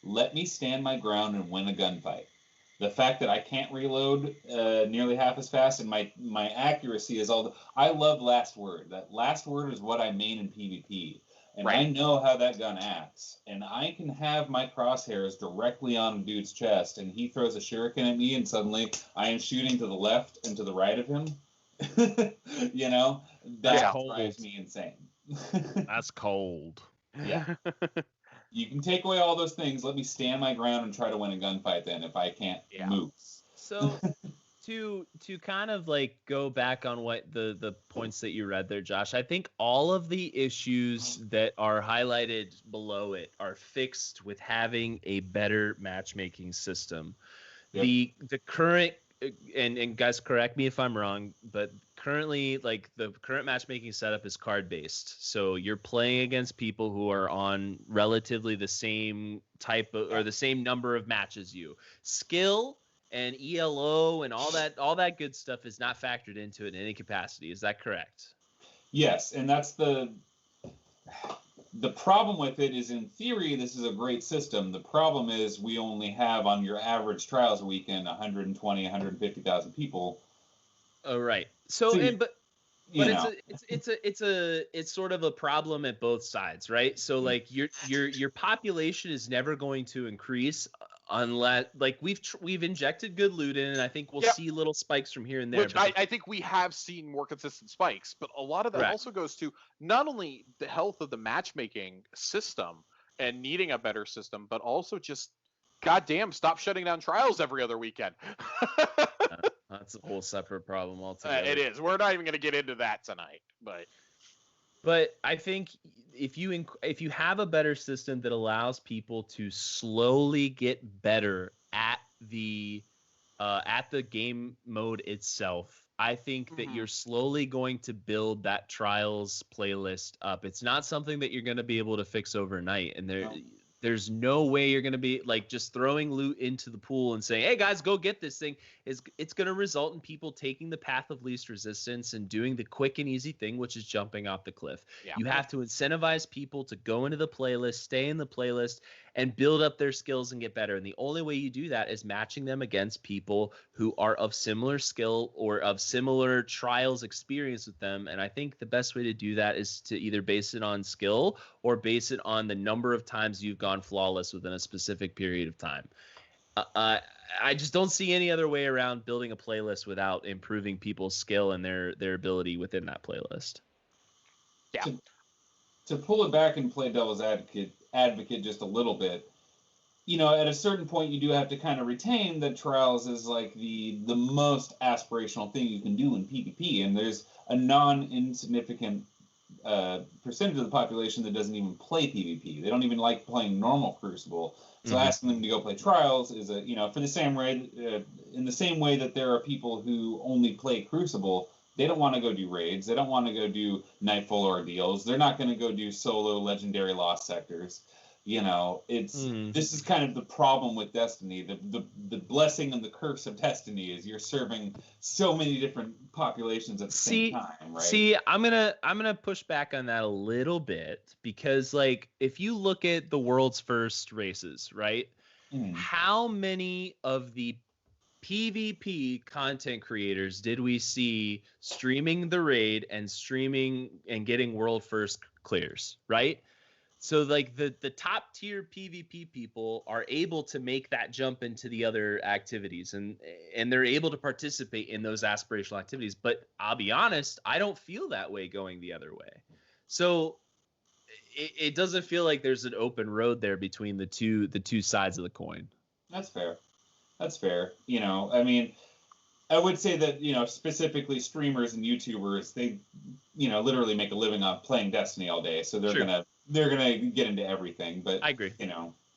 Let me stand my ground and win a gunfight. The fact that I can't reload nearly half as fast and my accuracy is all... I love Last Word. That Last Word is what I main in PvP. And I know how that gun acts. And I can have my crosshairs directly on a dude's chest, and he throws a shuriken at me, and suddenly I am shooting to the left and to the right of him. You know? That drives me insane. That's cold. Yeah. You can take away all those things. Let me stand my ground and try to win a gunfight then if I can't move. So to kind of like go back on what the points that you read there, Josh, I think all of the issues that are highlighted below it are fixed with having a better matchmaking system. Yep. The current and guys, correct me if I'm wrong, but currently, like, the current matchmaking setup is card based. So you're playing against people who are on relatively the same type of, or the same number of matches you. Skill and ELO and all that good stuff is not factored into it in any capacity. Is that correct? Yes, and that's the problem with it is, in theory, this is a great system. The problem is we only have on your average Trials weekend 120, 150,000 people. Oh, right. So it's sort of a problem at both sides, right? So like your population is never going to increase Unless, like, we've injected good loot in, and I think we'll see little spikes from here and there. Which I think we have seen more consistent spikes, but a lot of that also goes to not only the health of the matchmaking system and needing a better system, but also just, goddamn, stop shutting down trials every other weekend. That's a whole separate problem altogether. It is. We're not even going to get into that tonight, But I think if you have a better system that allows people to slowly get better at the game mode itself, I think that you're slowly going to build that trials playlist up. It's not something that you're going to be able to fix overnight, and there's no way you're going to be like just throwing loot into the pool and saying, hey guys, go get this thing. It's going to result in people taking the path of least resistance and doing the quick and easy thing, which is jumping off the cliff. Yeah. You have to incentivize people to go into the playlist, stay in the playlist, and build up their skills and get better. And the only way you do that is matching them against people who are of similar skill or of similar trials experience with them. And I think the best way to do that is to either base it on skill or base it on the number of times you've gone flawless within a specific period of time. I just don't see any other way around building a playlist without improving people's skill and their ability within that playlist. Yeah. To pull it back and play devil's advocate just a little bit, at a certain point you do have to kind of retain that trials is like the most aspirational thing you can do in PvP, and there's a non-insignificant percentage of the population that doesn't even play PvP. They don't even like playing normal Crucible. So asking them to go play Trials is for the same way, in the same way that there are people who only play Crucible. They don't want to go do raids. They don't want to go do Nightfall ordeals. They're not going to go do solo legendary lost sectors. This is kind of the problem with Destiny. The blessing and the curse of Destiny is you're serving so many different populations at the same time, right? See, I'm gonna push back on that a little bit, because like if you look at the world's first races, right? How many of the PvP content creators did we see streaming the raid and streaming and getting world first clears, right? So like the top tier PvP people are able to make that jump into the other activities, and they're able to participate in those aspirational activities. But I'll be honest, I don't feel that way going the other way. So it doesn't feel like there's an open road there between the two sides of the coin. That's fair. I mean, I would say that, specifically streamers and YouTubers, they, literally make a living off playing Destiny all day. So they're gonna get into everything. But I agree.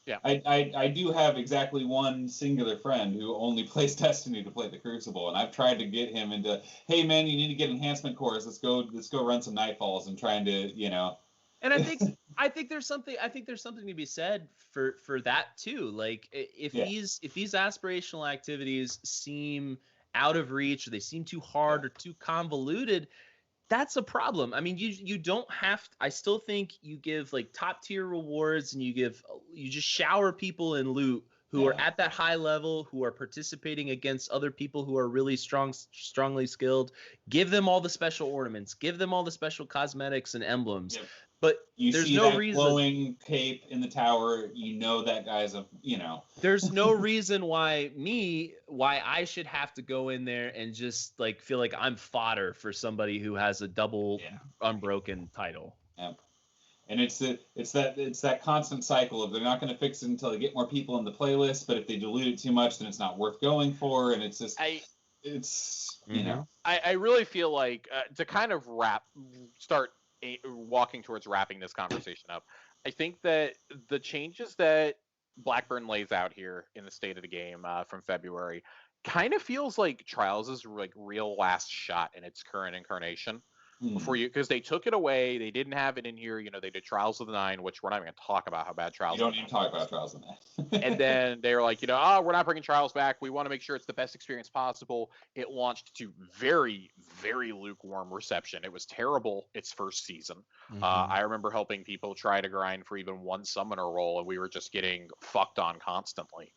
Yeah. I do have exactly one singular friend who only plays Destiny to play the Crucible, and I've tried to get him into, hey man, you need to get enhancement cores. Let's go run some Nightfalls and trying to, And I think there's something to be said for that too. Like if these aspirational activities seem out of reach, or they seem too hard or too convoluted, that's a problem. I mean, you don't have to, I still think you give like top tier rewards, and you just shower people in loot who are at that high level, who are participating against other people who are really strongly skilled. Give them all the special ornaments, give them all the special cosmetics and emblems. Yep. But there's no reason. Glowing cape in the tower, that guy's There's no reason why I should have to go in there and just like feel like I'm fodder for somebody who has a double unbroken title. Yeah. And it's that constant cycle of they're not going to fix it until they get more people in the playlist, but if they dilute it too much, then it's not worth going for, and it's just I really feel like to kind of start walking towards wrapping this conversation up, I think that the changes that Blackburn lays out here in the state of the game from February kind of feels like Trials' like real last shot in its current incarnation. Because they took it away, they didn't have it in here. They did Trials of the Nine, which we're not even going to talk about how bad Trials. You don't even talk about Trials of the Nine. And then they were like, we're not bringing Trials back. We want to make sure it's the best experience possible. It launched to very, very lukewarm reception. It was terrible its first season. I remember helping people try to grind for even one summoner role, and we were just getting fucked on constantly.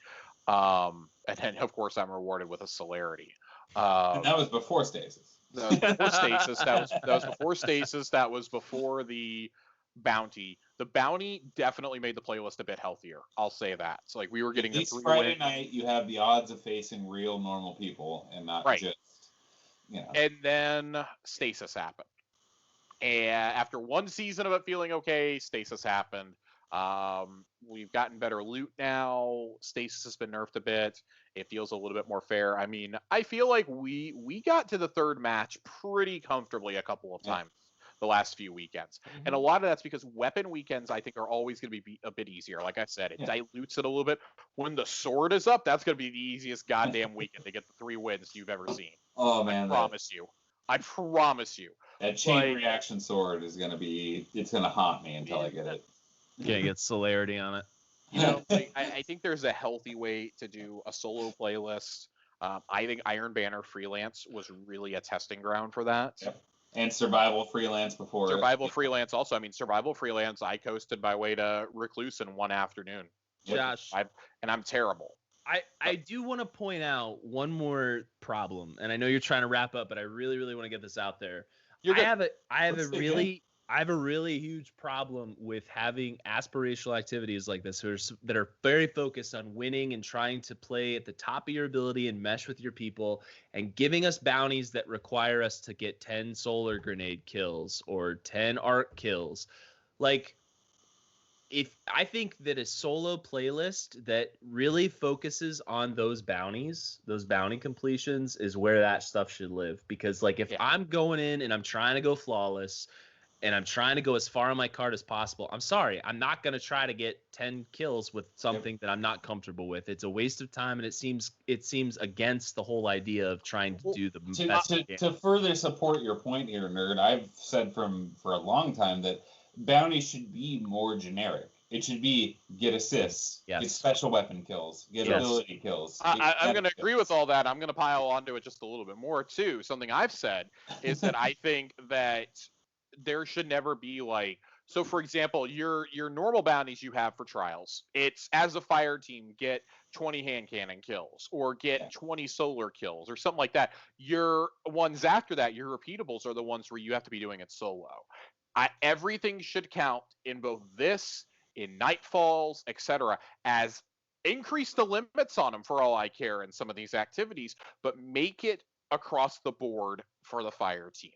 And then, of course, I'm rewarded with a celerity. And that was before Stasis. That was before Stasis. That was before Stasis. That was before the bounty. The bounty definitely made the playlist a bit healthier. I'll say that. So like we were getting at least Friday night, you have the odds of facing real normal people and not just, And then stasis happened. And after one season of it feeling okay, stasis happened. We've gotten better loot now. Stasis has been nerfed a bit. It feels a little bit more fair. I mean, I feel like we got to the third match pretty comfortably a couple of times the last few weekends. Mm-hmm. And a lot of that's because weapon weekends, I think, are always going to be a bit easier. Like I said, it dilutes it a little bit. When the sword is up, that's going to be the easiest goddamn weekend to get the 3 wins you've ever seen. Oh, man. I promise you. That chain reaction sword is going to be, it's going to haunt me until I get it. Can't get celerity on it. You know, I think there's a healthy way to do a solo playlist. I think Iron Banner Freelance was really a testing ground for that. Yep. And Survival Freelance before. Freelance also. I mean, Survival Freelance, I coasted my way to Recluse in one afternoon. Josh. And I'm terrible. I do want to point out one more problem, and I know you're trying to wrap up, but I really, really want to get this out there. I have a really huge problem with having aspirational activities like this that are very focused on winning and trying to play at the top of your ability and mesh with your people, and giving us bounties that require us to get 10 solar grenade kills or 10 arc kills. Like, I think that a solo playlist that really focuses on those bounties, those bounty completions, is where that stuff should live. Because like if I'm going in and I'm trying to go flawless and I'm trying to go as far on my card as possible, I'm sorry, I'm not going to try to get 10 kills with something that I'm not comfortable with. It's a waste of time, and it seems against the whole idea of trying to do the best. To further support your point here, Nerd, I've said for a long time that bounty should be more generic. It should be get assists, get special weapon kills, get ability kills. I'm going to agree with all that. I'm going to pile onto it just a little bit more, too. Something I've said is that I think that there should never be like, so for example, your normal bounties you have for trials, it's as a fire team, get 20 hand cannon kills or get 20 solar kills or something like that. Your ones after that, your repeatables, are the ones where you have to be doing it solo. Everything should count in both this, in Nightfalls, etc., as increase the limits on them for all I care in some of these activities, but make it across the board for the fire team.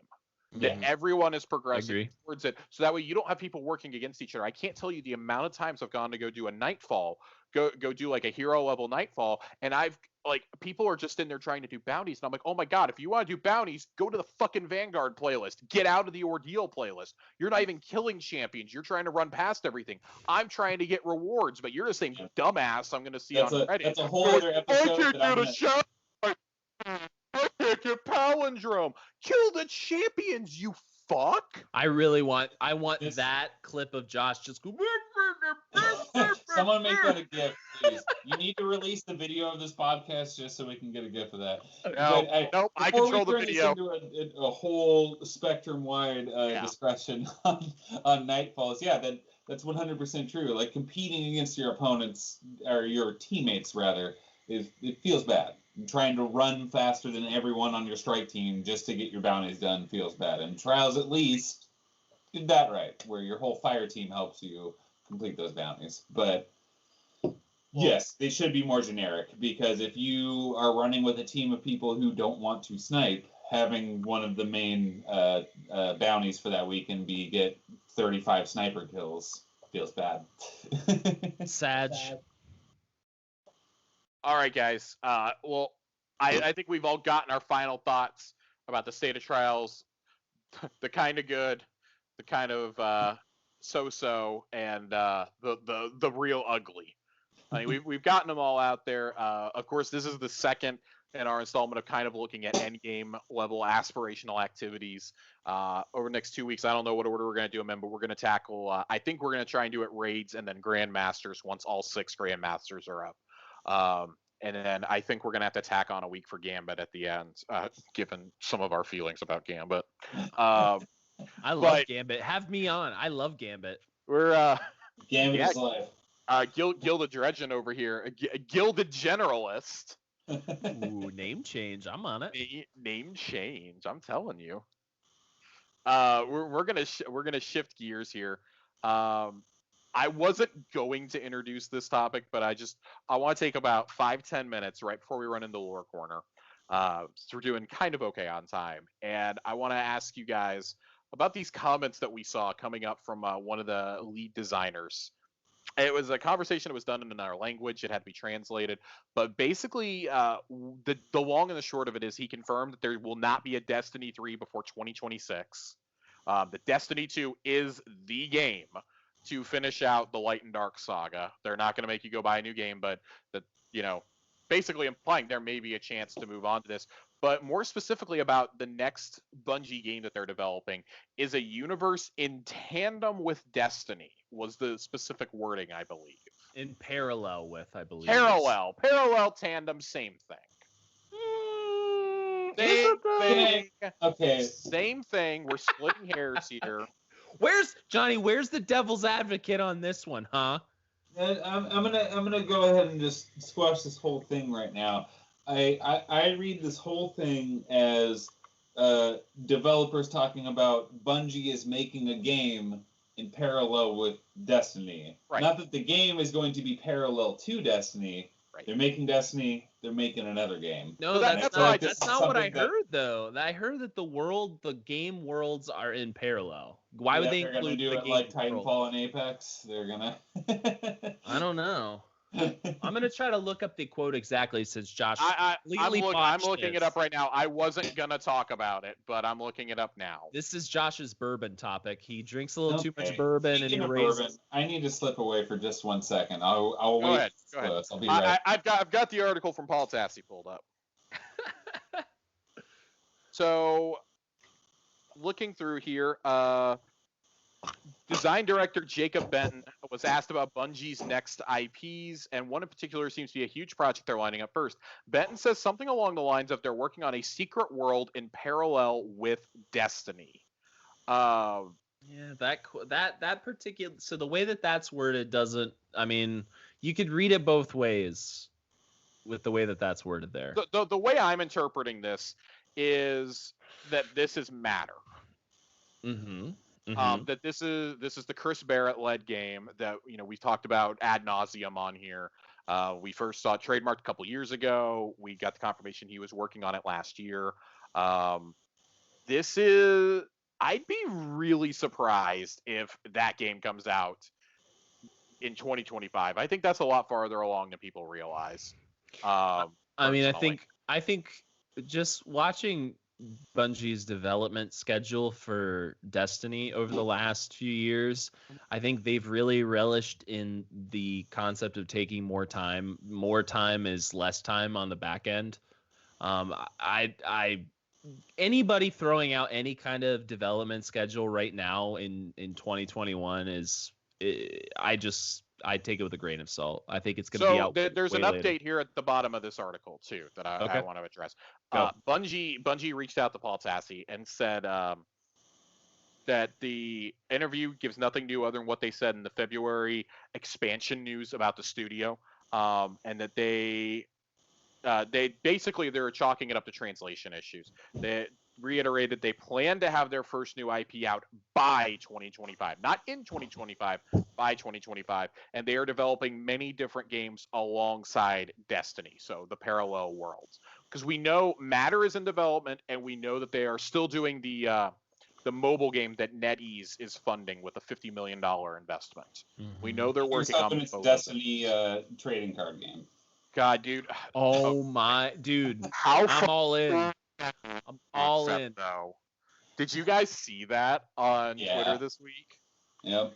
That everyone is progressing towards it, so that way you don't have people working against each other. I can't tell you the amount of times I've gone to go do a Nightfall, go do like a hero level Nightfall, and I've like people are just in there trying to do bounties, and I'm like, oh my god, if you want to do bounties, go to the fucking Vanguard playlist. Get out of the Ordeal playlist. You're not even killing champions. You're trying to run past everything. I'm trying to get rewards, but you're the same dumbass I'm going to see on Reddit. That's a whole other episode. I can't get a shot. I can't get palindrome. Kill the champions, you fuck. I want that clip of Josh just go. Someone make that a GIF, please. You need to release the video of this podcast just so we can get a GIF of that. Nope, I control the video. Before we turn this into a whole spectrum-wide discussion on Nightfalls, that's 100% true. Like competing against your opponents or your teammates rather, it feels bad. Trying to run faster than everyone on your strike team just to get your bounties done feels bad. And Trials at least did that right, where your whole fire team helps you complete those bounties. But yes, they should be more generic, because if you are running with a team of people who don't want to snipe, having one of the main bounties for that weekend be get 35 sniper kills feels bad. Sag. All right, guys. Well, I think we've all gotten our final thoughts about the state of Trials, the kind of good, the kind of so-so, and the real ugly. I mean, we've gotten them all out there. Of course, this is the second in our installment of kind of looking at endgame level aspirational activities. Over the next 2 weeks, I don't know what order we're going to do them in, but we're going to tackle. I think we're going to try and do it raids and then Grandmasters once all 6 Grandmasters are up. And then I think we're going to have to tack on a week for Gambit at the end, given some of our feelings about Gambit. I love Gambit. Have me on. I love Gambit. We're Gambit is life. Gilded Dredgen over here, Gilded Generalist. Ooh, name change. I'm on it. Name change. I'm telling you. We're gonna shift gears here. I wasn't going to introduce this topic, but I want to take about 5-10 minutes right before we run into the lore corner. So we're doing kind of okay on time, and I want to ask you guys about these comments that we saw coming up from one of the lead designers. It was a conversation that was done in another language. It had to be translated, but basically, the long and the short of it is he confirmed that there will not be a Destiny 3 before 2026. The Destiny 2 is the game to finish out the Light and Dark saga. They're not going to make you go buy a new game, but basically implying there may be a chance to move on to this. But more specifically about the next Bungie game that they're developing is a universe in tandem with Destiny, was the specific wording, I believe. In parallel with, I believe. Parallel, tandem, same thing. Same thing. Okay. Same thing. We're splitting hairs here. Where's the devil's advocate on this one, huh? I'm gonna go ahead and just squash this whole thing right now. I read this whole thing as developers talking about Bungie is making a game in parallel with Destiny. Right. Not that the game is going to be parallel to Destiny. Right. They're making Destiny. They're making another game. No, that's not what I heard though. I heard that the game worlds are in parallel. Why would they include include do the it game like Titanfall world? and Apex? They're gonna. I don't know. I'm gonna try to look up the quote exactly since Josh. I'm botched looking this. it up right now. I wasn't gonna talk about it, but I'm looking it up now. This is Josh's bourbon topic. He drinks a little too Okay. much bourbon Speaking and he of raises. bourbon, I need to slip away for just 1 second. I'll Go wait. ahead. Go ahead. Close. I'll be right. I've got the article from Paul Tassi pulled up. So, looking through here, design director Jacob Benton was asked about Bungie's next IPs, and one in particular seems to be a huge project they're lining up first. Benton says something along the lines of they're working on a secret world in parallel with Destiny. Yeah, that particular. So the way that's worded doesn't. I mean, you could read it both ways with the way that's worded there. The way I'm interpreting this is that this is Matter. Mm-hmm. That this is the Chris Barrett led game that we've talked about ad nauseum on here. We first saw it trademarked a couple years ago. We got the confirmation he was working on it last year. I'd be really surprised if that game comes out in 2025. I think that's a lot farther along than people realize. I mean, I think just watching Bungie's development schedule for Destiny over the last few years, I think they've really relished in the concept of taking more time. More time is less time on the back end. Anybody throwing out any kind of development schedule right now in 2021 I take it with a grain of salt. I think it's going to be out. There's an update later. here at the bottom of this article too that I want to address. Bungie reached out to Paul Tassi and said that the interview gives nothing new other than what they said in the February expansion news about the studio, and that they were chalking it up to translation issues. They reiterated they plan to have their first new IP out by 2025, not in 2025, by 2025, and they are developing many different games alongside Destiny, so the parallel worlds. Because we know Matter is in development, and we know that they are still doing the mobile game that NetEase is funding with a $50 million investment. Mm-hmm. We know they're working on the Destiny trading card game. God, dude. Oh my, dude. I'm all in. I'm all in. Though. Did you guys see that on Twitter this week? Yep.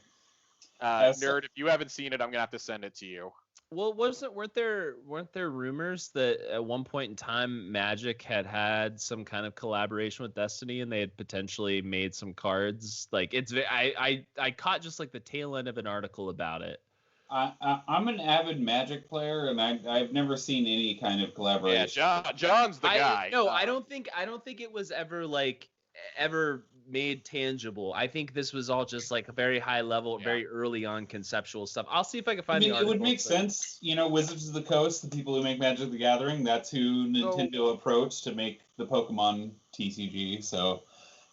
Nerd, if you haven't seen it, I'm gonna have to send it to you. Well, weren't there rumors that at one point in time Magic had some kind of collaboration with Destiny and they had potentially made some cards? Like I caught just like the tail end of an article about it. I'm an avid Magic player, and I've never seen any kind of collaboration. Yeah, John's the guy. No, I don't think it was ever made tangible. I think this was all just like a very high level, very early on conceptual stuff. I'll see if I can find the article. It would make sense. Wizards of the Coast, the people who make Magic the Gathering, that's who Nintendo approached to make the Pokemon TCG. So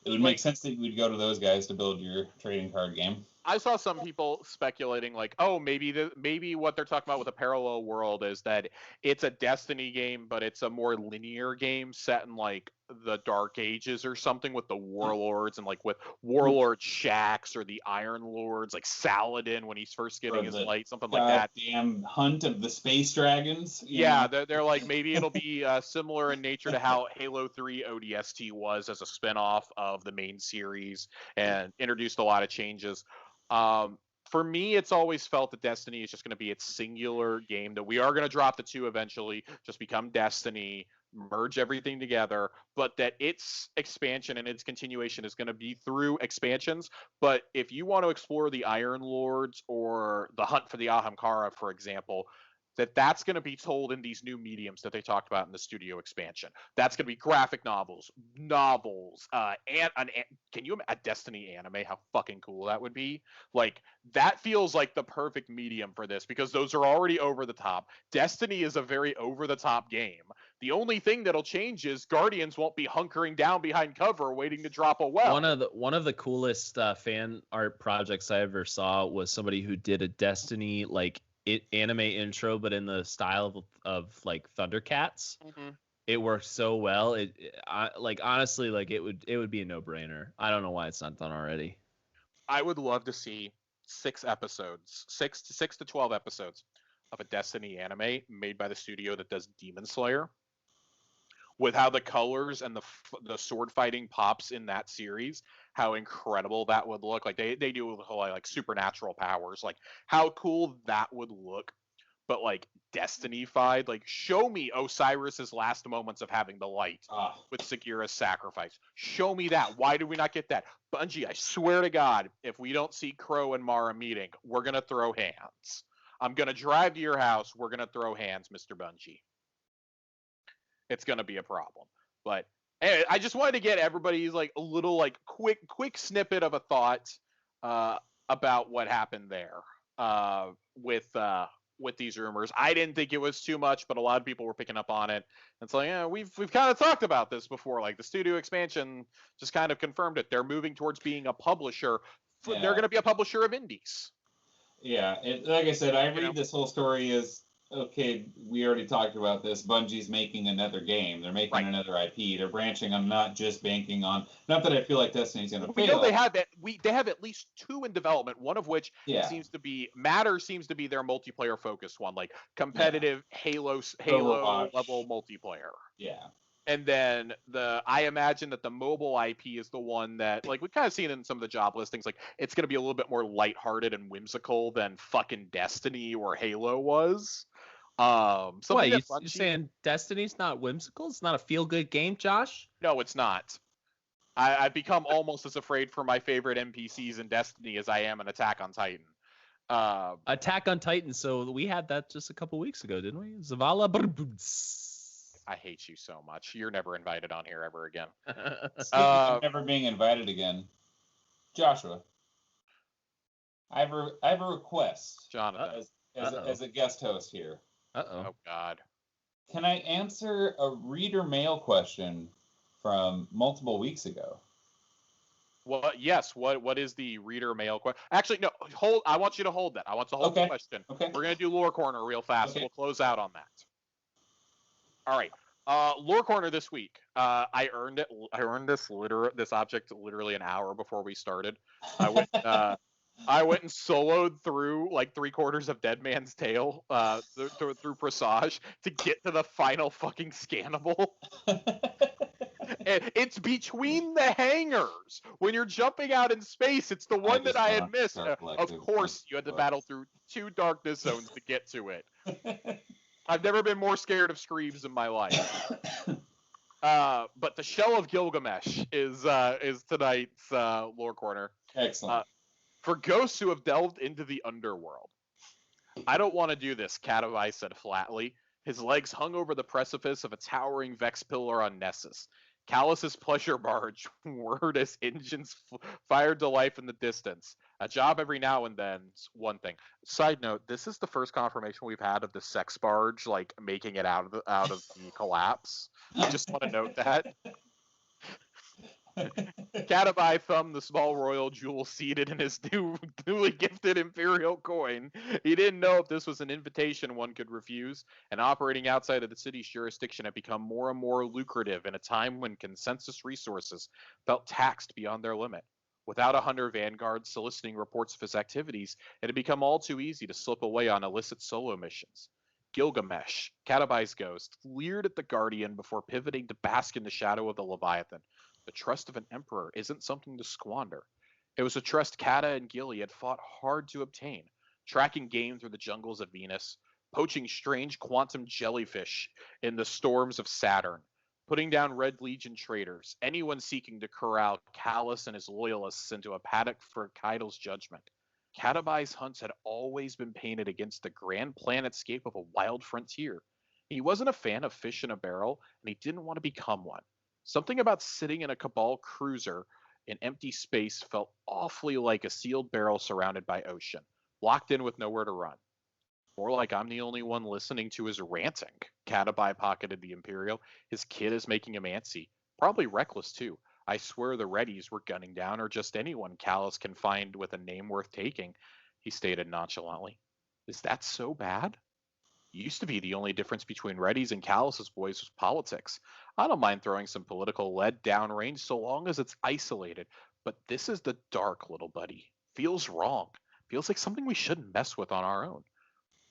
it would make sense that you would go to those guys to build your trading card game. I saw some people speculating like, oh, maybe what they're talking about with a parallel world is that it's a Destiny game, but it's a more linear game set in like the Dark Ages or something with the warlords and like with warlord Shax or the Iron Lords, like Saladin when he's first getting his light, something like that. Damn hunt of the space dragons. Yeah, they're like maybe it'll be similar in nature to how Halo 3 ODST was as a spinoff of the main series and introduced a lot of changes. For me, it's always felt that Destiny is just going to be its singular game, that we are going to drop the two eventually, just become Destiny, merge everything together, but that its expansion and its continuation is going to be through expansions. But if you want to explore the Iron Lords or the hunt for the Ahamkara, for example, that's going to be told in these new mediums that they talked about in the studio expansion. That's going to be graphic novels, can you a Destiny anime? How fucking cool that would be! Like that feels like the perfect medium for this because those are already over the top. Destiny is a very over the top game. The only thing that'll change is Guardians won't be hunkering down behind cover waiting to drop a well. One of the coolest fan art projects I ever saw was somebody who did a Destiny anime intro, but in the style of like Thundercats. Mm-hmm. It works so well. Honestly, it would be a no-brainer. I don't know why it's not done already. I would love to see 6 to 12 episodes of a Destiny anime made by the studio that does Demon Slayer, with how the colors and the sword fighting pops in that series, how incredible that would look. Like they do with whole like supernatural powers, like how cool that would look. But like Destiny-fied, like show me Osiris's last moments of having the light with Sagira's sacrifice. Show me that. Why do we not get that? Bungie, I swear to God, if we don't see Crow and Mara meeting, we're gonna throw hands. I'm gonna drive to your house. We're gonna throw hands, Mr. Bungie. It's gonna be a problem. But anyway, I just wanted to get everybody's like a little like quick snippet of a thought about what happened there with these rumors. I didn't think it was too much, but a lot of people were picking up on it. It's like, yeah, we've kind of talked about this before. Like the studio expansion just kind of confirmed it. They're moving towards being a publisher. They're going to be a publisher of indies. Yeah, like I said, I read this whole story as, okay, we already talked about this. Bungie's making another game. They're making another IP. They're branching on, not just banking on. Not that I feel like Destiny's going to fail. We know they have it. They have at least 2 in development. One of which seems to be their multiplayer focused one, like competitive Halo level multiplayer. Yeah. And then I imagine that the mobile IP is the one that, like, we've kind of seen in some of the job listings, like it's going to be a little bit more lighthearted and whimsical than fucking Destiny or Halo was. What, you're saying Destiny's not whimsical? It's not a feel-good game, Josh? No, it's not. I've become almost as afraid for my favorite NPCs in Destiny as I am in Attack on Titan. Attack on Titan, so we had that just a couple weeks ago, didn't we? Zavala. I hate you so much. You're never invited on here ever again. Never being invited again. Joshua, I have a request. Jonathan. As a guest host here. Oh, God. Can I answer a reader mail question from multiple weeks ago? Well, yes. What is the reader mail question? Actually, no. Hold. I want you to hold that. I want to hold the question. Okay. We're gonna do lore corner real fast. Okay. So we'll close out on that. All right. Lore corner this week. I earned it. I earned this object literally an hour before we started. I went and soloed through like 3/4 of Dead Man's Tale through Presage to get to the final fucking scannable. And it's between the hangars. When you're jumping out in space, it's the one that I had missed. Of course, you had to battle through 2 darkness zones to get to it. I've never been more scared of screams in my life. But the Shell of Gilgamesh is tonight's lore corner. Excellent. For ghosts who have delved into the underworld. I don't want to do this, Cat of Ice said flatly. His legs hung over the precipice of a towering Vex pillar on Nessus. Callus's pleasure barge whirred as engines fired to life in the distance. A job every now and then's one thing. Side note: this is the first confirmation we've had of the sex barge like making it out of the collapse. Just want to note that. Catabai thumbed the small royal jewel seated in his newly gifted imperial coin. He didn't know if this was an invitation one could refuse, and operating outside of the city's jurisdiction had become more and more lucrative in a time when consensus resources felt taxed beyond their limit. Without a hunter vanguard soliciting reports of his activities, it had become all too easy to slip away on illicit solo missions. Gilgamesh, Catabai's ghost, leered at the Guardian before pivoting to bask in the shadow of the Leviathan. The trust of an emperor isn't something to squander. It was a trust Kata and Gilly had fought hard to obtain, tracking game through the jungles of Venus, poaching strange quantum jellyfish in the storms of Saturn, putting down Red Legion traitors, anyone seeking to corral Callus and his loyalists into a paddock for Keidel's judgment. Catabai's hunts had always been painted against the grand planetscape of a wild frontier. He wasn't a fan of fish in a barrel, and he didn't want to become one. Something about sitting in a Cabal cruiser in empty space felt awfully like a sealed barrel surrounded by ocean, locked in with nowhere to run. More like I'm the only one listening to his ranting. Catabai pocketed the Imperial. His kid is making him antsy. Probably reckless, too. I swear the Reddies were gunning down, or just anyone Callus can find with a name worth taking, he stated nonchalantly. Is that so bad? Used to be the only difference between Reddies and Callus's boys was politics. I don't mind throwing some political lead downrange so long as it's isolated, but this is the dark, little buddy. Feels wrong. Feels like something we shouldn't mess with on our own.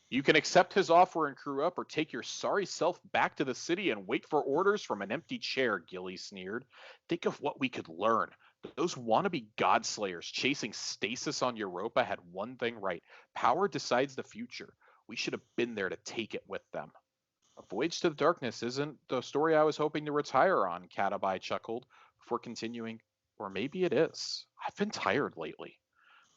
You can accept his offer and crew up, or take your sorry self back to the city and wait for orders from an empty chair, Gilly sneered. Think of what we could learn. Those wannabe godslayers chasing stasis on Europa had one thing right. Power decides the future. We should have been there to take it with them. A Voyage to the Darkness isn't the story I was hoping to retire on, Catabai chuckled, before continuing. Or maybe it is. I've been tired lately.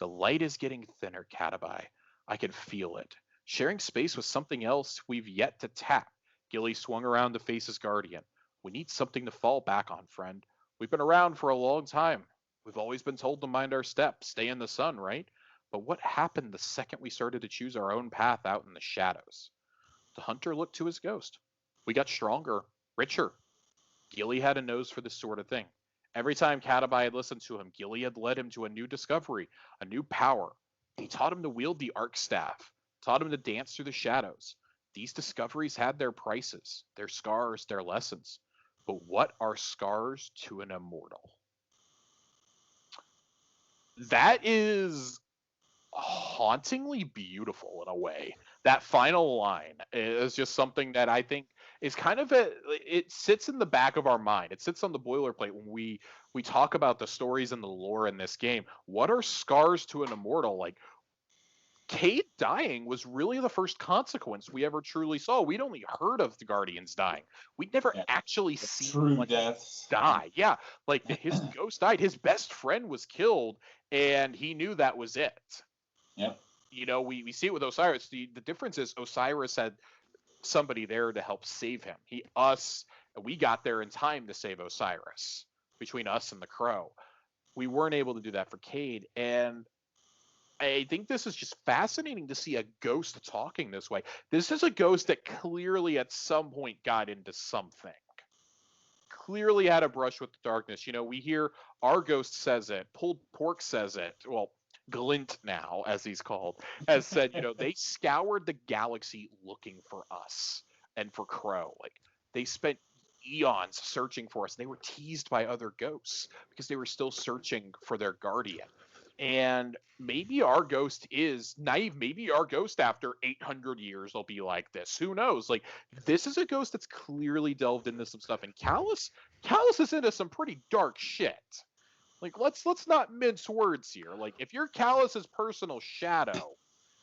The light is getting thinner, Catabai. I can feel it. Sharing space with something else we've yet to tap. Gilly swung around to face his guardian. We need something to fall back on, friend. We've been around for a long time. We've always been told to mind our steps, stay in the sun, right? But what happened the second we started to choose our own path out in the shadows? The hunter looked to his ghost. We got stronger, richer. Gilly had a nose for this sort of thing. Every time Catabai had listened to him, Gilly had led him to a new discovery, a new power. He taught him to wield the arc staff, taught him to dance through the shadows. These discoveries had their prices, their scars, their lessons. But what are scars to an immortal? That is hauntingly beautiful in a way. That final line is just something that I think is kind of it sits in the back of our mind. It sits on the boilerplate when we talk about the stories and the lore in this game. What are scars to an immortal? Like, Cade dying was really the first consequence we ever truly saw. We'd only heard of the Guardians dying. We'd never actually seen true deaths die. Yeah, like his ghost died. His best friend was killed, and he knew that was it. Yep. You know, we see it with Osiris. The difference is Osiris had somebody there to help save him. We got there in time to save Osiris. Between us and the Crow, we weren't able to do that for Cade, and I think this is just fascinating to see a ghost talking this way. This is a ghost that clearly at some point got into something. Clearly had a brush with the darkness. You know, we hear our ghost says it. Pulled Pork says it. Well, Glint now, as he's called, has said, you know, they scoured the galaxy looking for us and for Crow. Like, they spent eons searching for us. They were teased by other ghosts because they were still searching for their guardian. And maybe our ghost is naive. Maybe our ghost after 800 years will be like this. Who knows? Like, this is a ghost that's clearly delved into some stuff. And Callus is into some pretty dark shit. Like, let's not mince words here. Like, if you're Callus's personal shadow,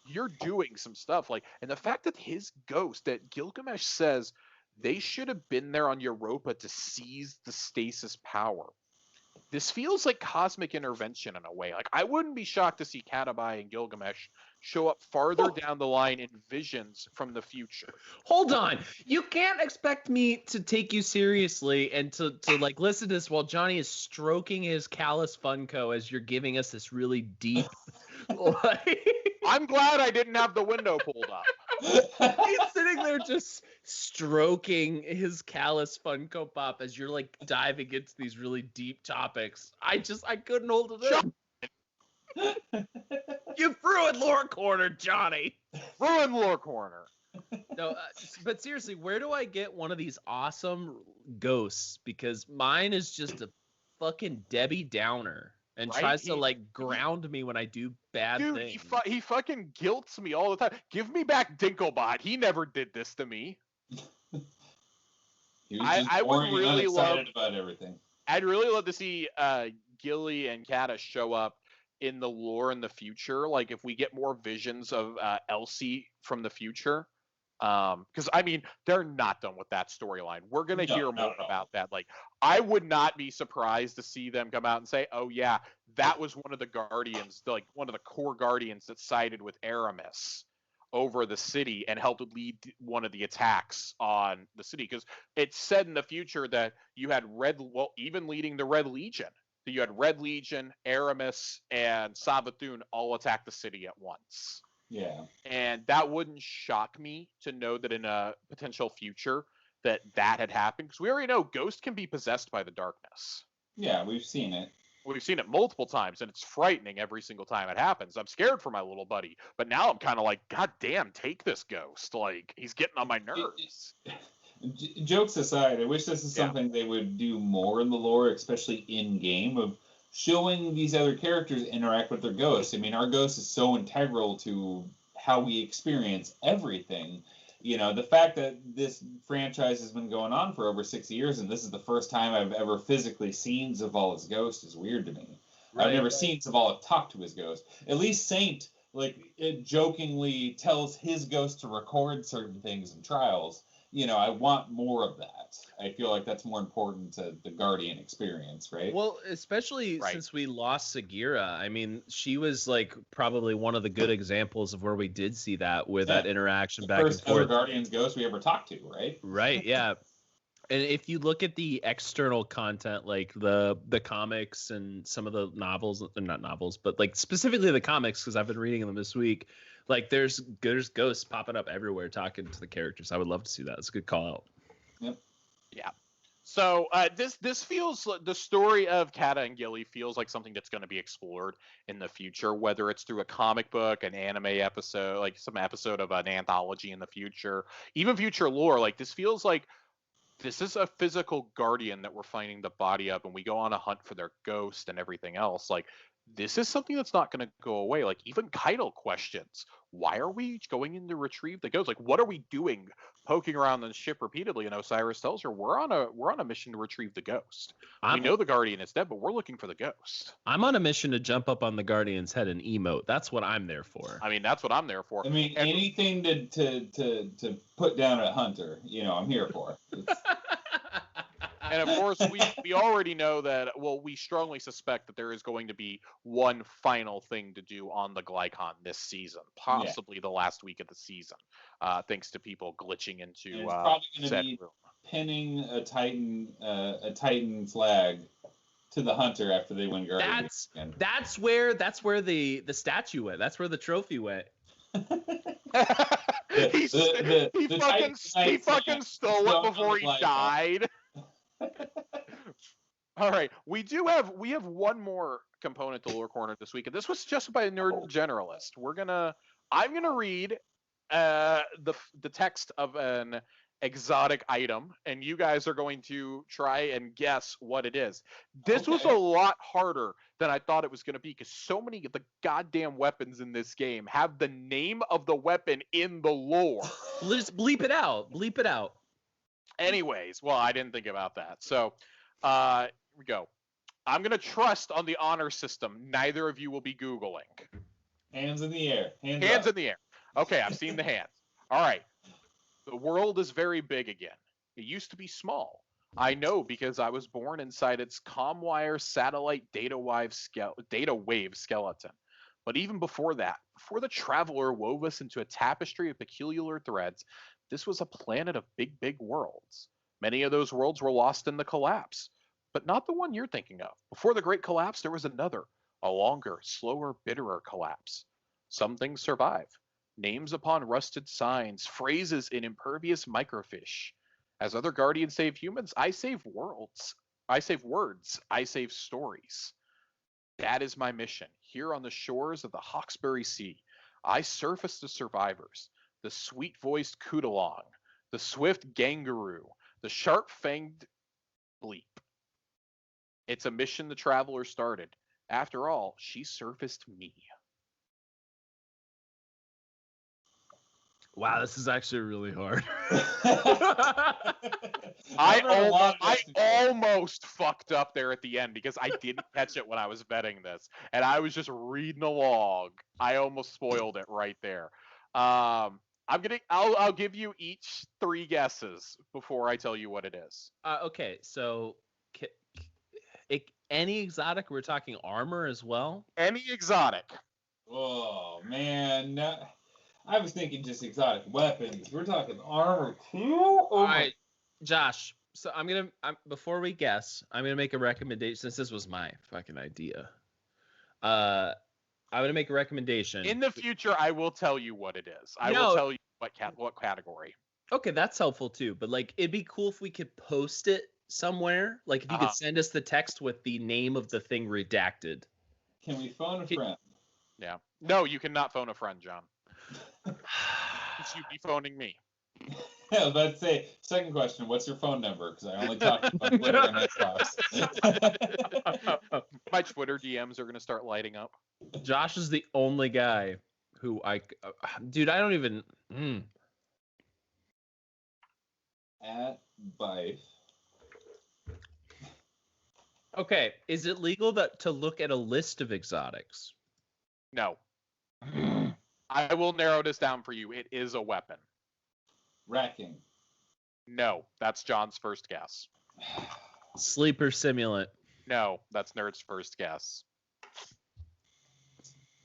you're doing some stuff. Like, and the fact that his ghost, that Gilgamesh says they should have been there on Europa to seize the stasis power. This feels like cosmic intervention in a way. Like, I wouldn't be shocked to see Catabai and Gilgamesh show up farther down the line in visions from the future. Hold on. You can't expect me to take you seriously and to like listen to this while Johnny is stroking his Callus Funko as you're giving us this really deep I'm glad I didn't have the window pulled up. He's sitting there just stroking his callous Funko Pop as you're like diving into these really deep topics. I couldn't hold it in. You ruined Lore Corner, Johnny. Ruin Lore Corner. No, but seriously, where do I get one of these awesome ghosts? Because mine is just a fucking Debbie Downer and tries to like ground me when I do bad things. He fucking guilts me all the time. Give me back Dinklebot. He never did this to me. He was just I would really love about everything. I'd really love to see Gilly and Kata show up in the lore in the future. Like if we get more visions of Elsie from the future. Because I mean, they're not done with that storyline. We're gonna hear more about that. Like, I would not be surprised to see them come out and say, "Oh yeah, that was one of the Guardians, like one of the core Guardians that sided with Aramis over the city and helped lead one of the attacks on the city." Because it's said in the future that you had even leading the Red Legion. So you had Red Legion, Aramis, and Savathun all attack the city at once. Yeah. And that wouldn't shock me to know that in a potential future that had happened. Because we already know Ghost can be possessed by the darkness. Yeah, we've seen it. We've seen it multiple times, and it's frightening every single time it happens. I'm scared for my little buddy. But now I'm kind of like, God damn, take this Ghost. Like, he's getting on my nerves. Jokes aside, I wish this is something they would do more in the lore, especially in-game, of showing these other characters interact with their ghosts. I mean, our ghost is so integral to how we experience everything. You know, the fact that this franchise has been going on for over 6 years, and this is the first time I've ever physically seen Zavala's ghost is weird to me. Right. I've never seen Zavala talk to his ghost. At least Saint, like, it jokingly tells his ghost to record certain things in Trials. You know, I want more of that. I feel like that's more important to the Guardian experience, right? Well, especially since we lost Sagira. I mean, she was like probably one of the good examples of where we did see that with that interaction back and forth. First ever Guardian's ghost we ever talked to, right? Right, yeah. And if you look at the external content, like the comics and some of the novels, not novels, but like specifically the comics, because I've been reading them this week, like there's ghosts popping up everywhere talking to the characters. I would love to see that. It's a good call out. Yep. Yeah. So this feels the story of Kata and Gilly feels like something that's going to be explored in the future, whether it's through a comic book, an anime episode, like some episode of an anthology in the future, even future lore. Like this feels like this is a physical guardian that we're finding the body of, and we go on a hunt for their ghost and everything else. Like this is something that's not going to go away. Like even Keitel questions, why are we going in to retrieve the ghost? Like what are we doing poking around the ship repeatedly? And Osiris tells her we're on a mission to retrieve the ghost. We know the guardian is dead, but we're looking for the ghost. I'm on a mission to jump up on the guardian's head and emote. That's what I'm there for. I mean, that's what I'm there for. I mean, anything to put down a hunter, you know, I'm here for. And of course, we already know that, well, we strongly suspect that there is going to be one final thing to do on the Glykon this season, possibly the last week of the season, thanks to people glitching into it's probably going to be pinning a Titan flag to the hunter after they win Guardian. That's where the statue went. That's where the trophy went. He fucking stole it before he died. All right, we have one more component to Lore Corner this week, and this was just by a Nerd Generalist. I'm gonna read the text of an exotic item, and you guys are going to try and guess what it is. This was a lot harder than I thought it was going to be, because so many of the goddamn weapons in this game have the name of the weapon in the lore. Just bleep it out. Bleep it out. Anyways, well, I didn't think about that. So, here we go. I'm going to trust on the honor system. Neither of you will be Googling. Hands in the air. Hands in the air. Okay, I've seen the hands. All right. The world is very big again. It used to be small. I know because I was born inside its ComWire satellite data wave skeleton. But even before that, before the traveler wove us into a tapestry of peculiar threads, this was a planet of big, big worlds. Many of those worlds were lost in the collapse, but not the one you're thinking of. Before the Great Collapse, there was another, a longer, slower, bitterer collapse. Some things survive. Names upon rusted signs, phrases in impervious microfiche. As other guardians save humans, I save worlds. I save words. I save stories. That is my mission. Here on the shores of the Hawkesbury Sea, I surface the survivors, the sweet-voiced Kudalong, the swift Gangaroo, the sharp-fanged Bleep. It's a mission the Traveler started. After all, she surfaced me. Wow, this is actually really hard. I almost fucked up there at the end because I didn't catch it when I was betting this, and I was just reading along. I almost spoiled it right there. I'll give you each 3 guesses before I tell you what it is. Okay, so any exotic? We're talking armor as well. Any exotic. Oh man, I was thinking just exotic weapons. We're talking armor too. Oh All right, Josh. So before we guess, I'm gonna make a recommendation since this was my fucking idea. I'm gonna make a recommendation. In the future, I will tell you what it is. I will tell you what category. Okay, that's helpful too. But like, it'd be cool if we could post it somewhere. Like, if you could send us the text with the name of the thing redacted. Can we phone a friend? Yeah. No, you cannot phone a friend, John. You'd be phoning me. I was about to say, second question, what's your phone number? Because I only talk on Twitter and Xbox. My Twitter DMs are going to start lighting up. Josh is the only guy who dude, I don't even... At Bife. Okay, is it legal to look at a list of exotics? No. I will narrow this down for you. It is a weapon. Racking. No, that's John's first guess. Sleeper simulant. No, that's Nerd's first guess.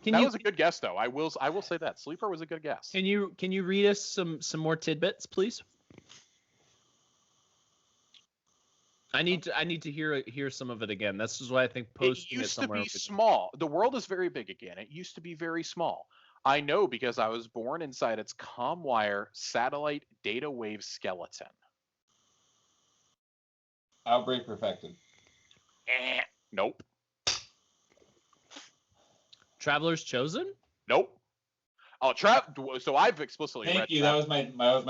That was a good guess, though. I will say that Sleeper was a good guess. Can you read us some more tidbits, please? I need to hear some of it again. This is why I think posting it somewhere. It used to be small. The world is very big again. It used to be very small. I know because I was born inside its ComWire satellite data wave skeleton. Outbreak perfected. Nope. Traveler's Chosen? Nope. Oh, so I've explicitly read. Thank you. That was my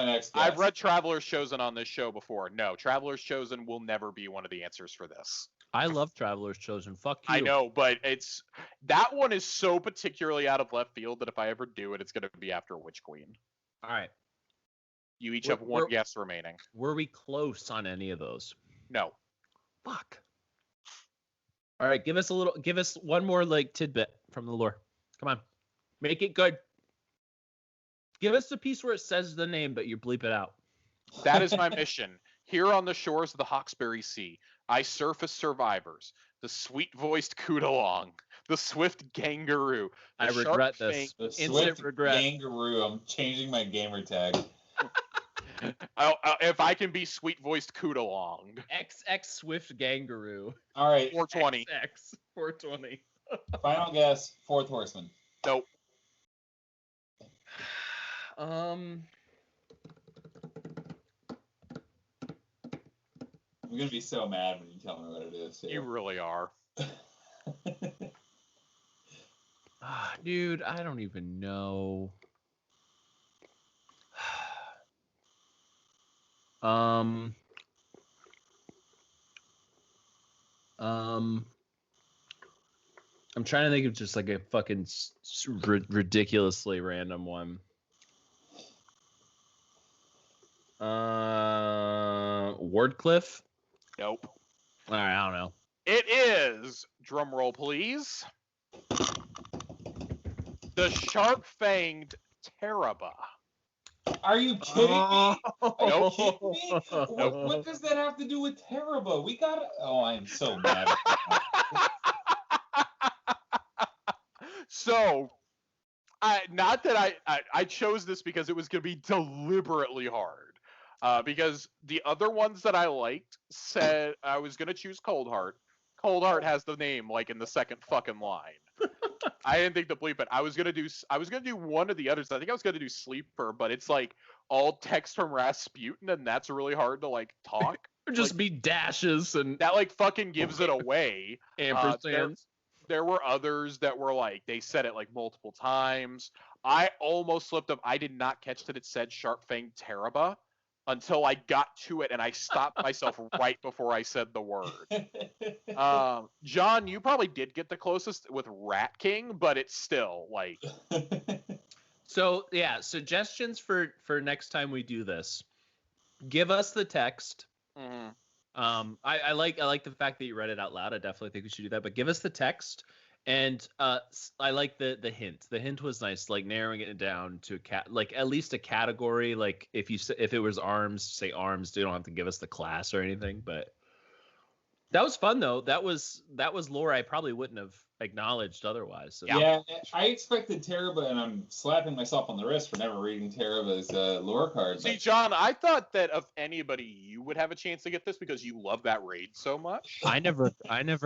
next guess. I've read Traveler's Chosen on this show before. No, Traveler's Chosen will never be one of the answers for this. I love Traveler's Chosen. Fuck you. I know, but that one is so particularly out of left field that if I ever do it, it's going to be after Witch Queen. All right. You each have one guess remaining. Were we close on any of those? No. Fuck. All right, give us one more tidbit from the lore. Come on. Make it good. Give us the piece where it says the name, but you bleep it out. That is my mission. Here on the shores of the Hawkesbury Sea, I surface survivors. The sweet-voiced Kudalong, the swift Gangaroo. I regret this. The Instant swift regret. Gangaroo. I'm changing my gamer tag. If I can be sweet-voiced Kudalong. XX Swift Gangaroo. All right. 420. XX 420. Final guess, Fourth Horseman. Nope. I'm gonna be so mad when you tell me what it is. Too. You really are. Dude, I don't even know. I'm trying to think of just like a fucking ridiculously random one. Wardcliff? Nope. All right, I don't know. It is, drum roll please, the sharp-fanged Tarrabah. Are you kidding me? Are you Nope. kidding me? What does that have to do with Tarrabah? We got it. Oh, I am so mad. So, not that I chose this because it was going to be deliberately hard. Because the other ones that I liked said I was going to choose Coldheart. Coldheart has the name in the second fucking line. I didn't think to bleep it. I was gonna do one of the others. I think I was gonna do sleeper, but it's like all text from Rasputin, and that's really hard to like talk. Or just like, be dashes and that like fucking gives it away. ampersands. There were others that were like they said it like multiple times. I almost slipped up. I did not catch that it said Sharp Fang Tarrabah until I got to it, and I stopped myself right before I said the word. John, you probably did get the closest with Rat King, but it's still like. So yeah, suggestions for next time we do this. Give us the text. Mhm. I like the fact that you read it out loud. I definitely think we should do that. But give us the text, and I like the hint. The hint was nice, like narrowing it down to like at least a category. Like if it was arms, say arms. You don't have to give us the class or anything. But that was fun though. That was lore I probably wouldn't have acknowledged otherwise. So. Yeah, I expected Tarrabah, and I'm slapping myself on the wrist for never reading Tarrabah's lore card. See, John, I thought that of anybody, you would have a chance to get this because you love that raid so much. I never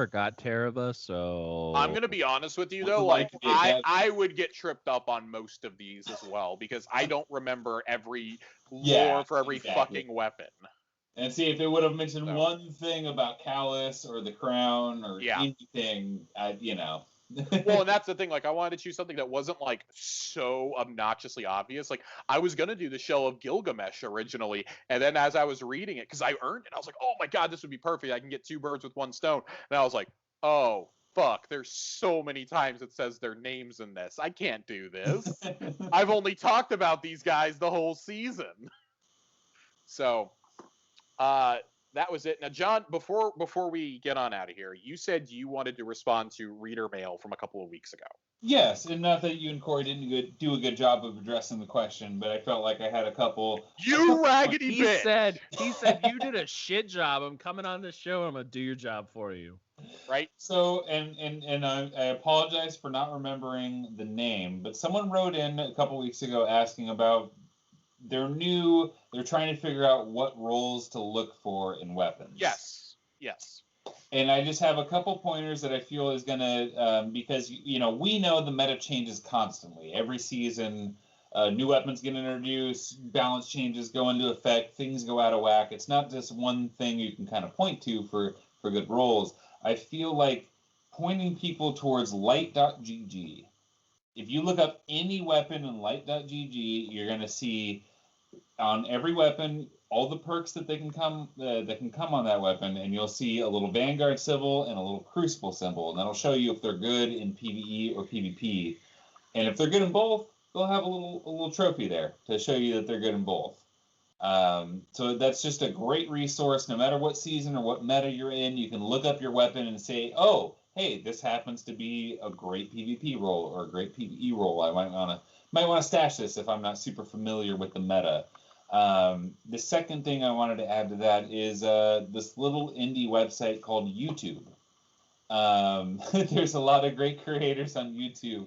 got Tarrabah, so I'm gonna be honest with you though, like I would get tripped up on most of these as well because I don't remember every lore for every fucking weapon. And see, if it would have mentioned one thing about Callus or the crown or anything, Well, and that's the thing. Like, I wanted to choose something that wasn't like so obnoxiously obvious. Like, I was gonna do the show of Gilgamesh originally, and then as I was reading it, because I earned it, I was like, "Oh my god, this would be perfect! I can get two birds with one stone." And I was like, "Oh fuck! There's so many times it says their names in this. I can't do this. I've only talked about these guys the whole season." So. That was it. Now, John, before we get on out of here, you said you wanted to respond to reader mail from a couple of weeks ago. Yes, and not that you and Corey didn't do a good job of addressing the question, but I felt like I had a couple. You raggedy bitch! He said you did a shit job. I'm coming on the show. I'm gonna do your job for you. Right. So, and I apologize for not remembering the name, but someone wrote in a couple weeks ago asking about. They're trying to figure out what roles to look for in weapons. Yes. And I just have a couple pointers that I feel is going to, because, we know the meta changes constantly. Every season, new weapons get introduced, balance changes go into effect, things go out of whack. It's not just one thing you can kind of point to for good roles. I feel like pointing people towards light.gg. If you look up any weapon in light.gg, you're going to see on every weapon all the perks that can come on that weapon, and you'll see a little Vanguard symbol and a little Crucible symbol, and that'll show you if they're good in PvE or PvP. And if they're good in both, they'll have a little trophy there to show you that they're good in both. So that's just a great resource. No matter what season or what meta you're in, you can look up your weapon and say, oh, hey, this happens to be a great PvP role or a great PvE role. I might want to stash this if I'm not super familiar with the meta. The second thing I wanted to add to that is this little indie website called YouTube. There's a lot of great creators on YouTube.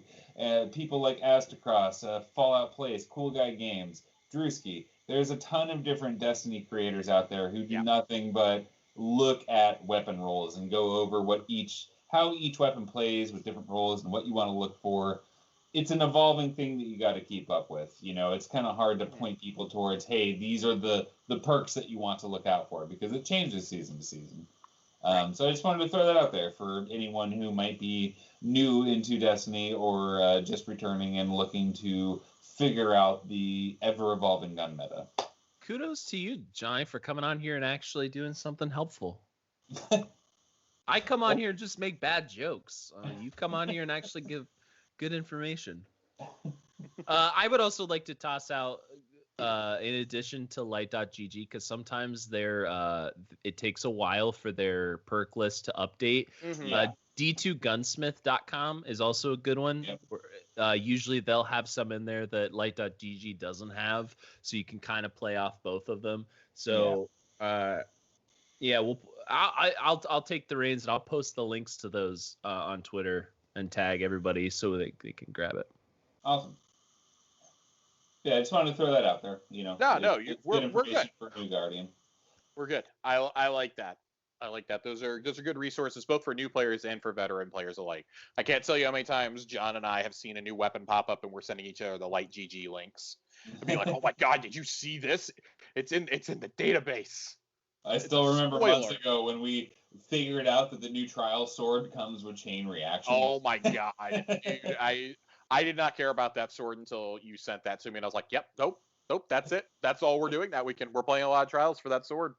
People like Astacross, Fallout Plays, Cool Guy Games, Drewski. There's a ton of different Destiny creators out there who do nothing but look at weapon roles and go over how each weapon plays with different roles and what you want to look for. It's an evolving thing that you got to keep up with. It's kind of hard to point people towards, hey, these are the perks that you want to look out for because it changes season to season. So I just wanted to throw that out there for anyone who might be new into Destiny or just returning and looking to figure out the ever-evolving gun meta. Kudos to you, Johnny, for coming on here and actually doing something helpful. I come on here and just make bad jokes. You come on here and actually give good information. I would also like to toss out, in addition to light.gg, because sometimes it takes a while for their perk list to update. Mm-hmm. D2gunsmith.com is also a good one. Yep. Usually they'll have some in there that light.gg doesn't have, so you can kind of play off both of them. So, I'll take the reins and I'll post the links to those on Twitter and tag everybody so they can grab it. Awesome. Yeah, I just wanted to throw that out there. We're good. For New Guardian. We're good. I like that. I like that. Those are good resources both for new players and for veteran players alike. I can't tell you how many times John and I have seen a new weapon pop up and we're sending each other the light GG links and be like, "Oh my god, did you see this? It's in the database." I still remember months ago when we figured out that the new trial sword comes with chain reaction. Oh my god, dude! I did not care about that sword until you sent that to me, and I was like, "Yep, nope, that's it. That's all we're doing that weekend. We're playing a lot of trials for that sword."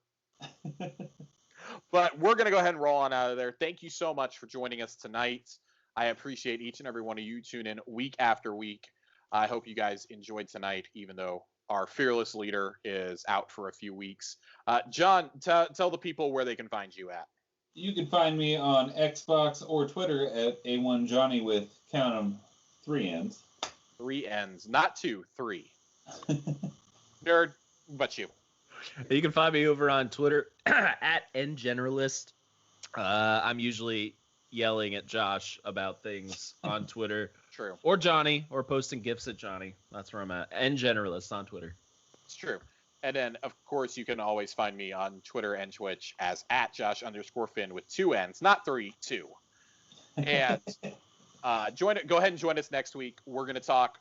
But we're gonna go ahead and roll on out of there. Thank you so much for joining us tonight. I appreciate each and every one of you tune in week after week. I hope you guys enjoyed tonight, even though our fearless leader is out for a few weeks. John, tell the people where they can find you at. You can find me on Xbox or Twitter at A1Johnnny with, count 'em, 3 N's. 3 N's, not 2, 3. Nerd, but you. You can find me over on Twitter at NerdGeneralist. I'm usually yelling at Josh about things on Twitter. True. Or Johnny, or posting gifs at Johnny. That's where I'm at. NerdGeneralist on Twitter. It's true. And then, of course, you can always find me on Twitter and Twitch as at Josh_Finn with 2 N's, not 3, 2. And go ahead and join us next week. We're gonna talk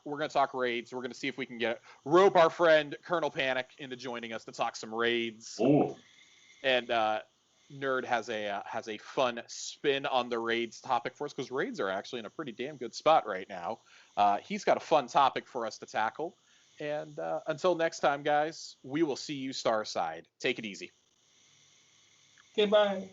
raids. We're gonna see if we can rope our friend Colonel Panic into joining us to talk some raids. Ooh. And Nerd has a fun spin on the raids topic for us, because raids are actually in a pretty damn good spot right now. He's got a fun topic for us to tackle. And until next time, guys, we will see you starside. Take it easy. Okay, bye.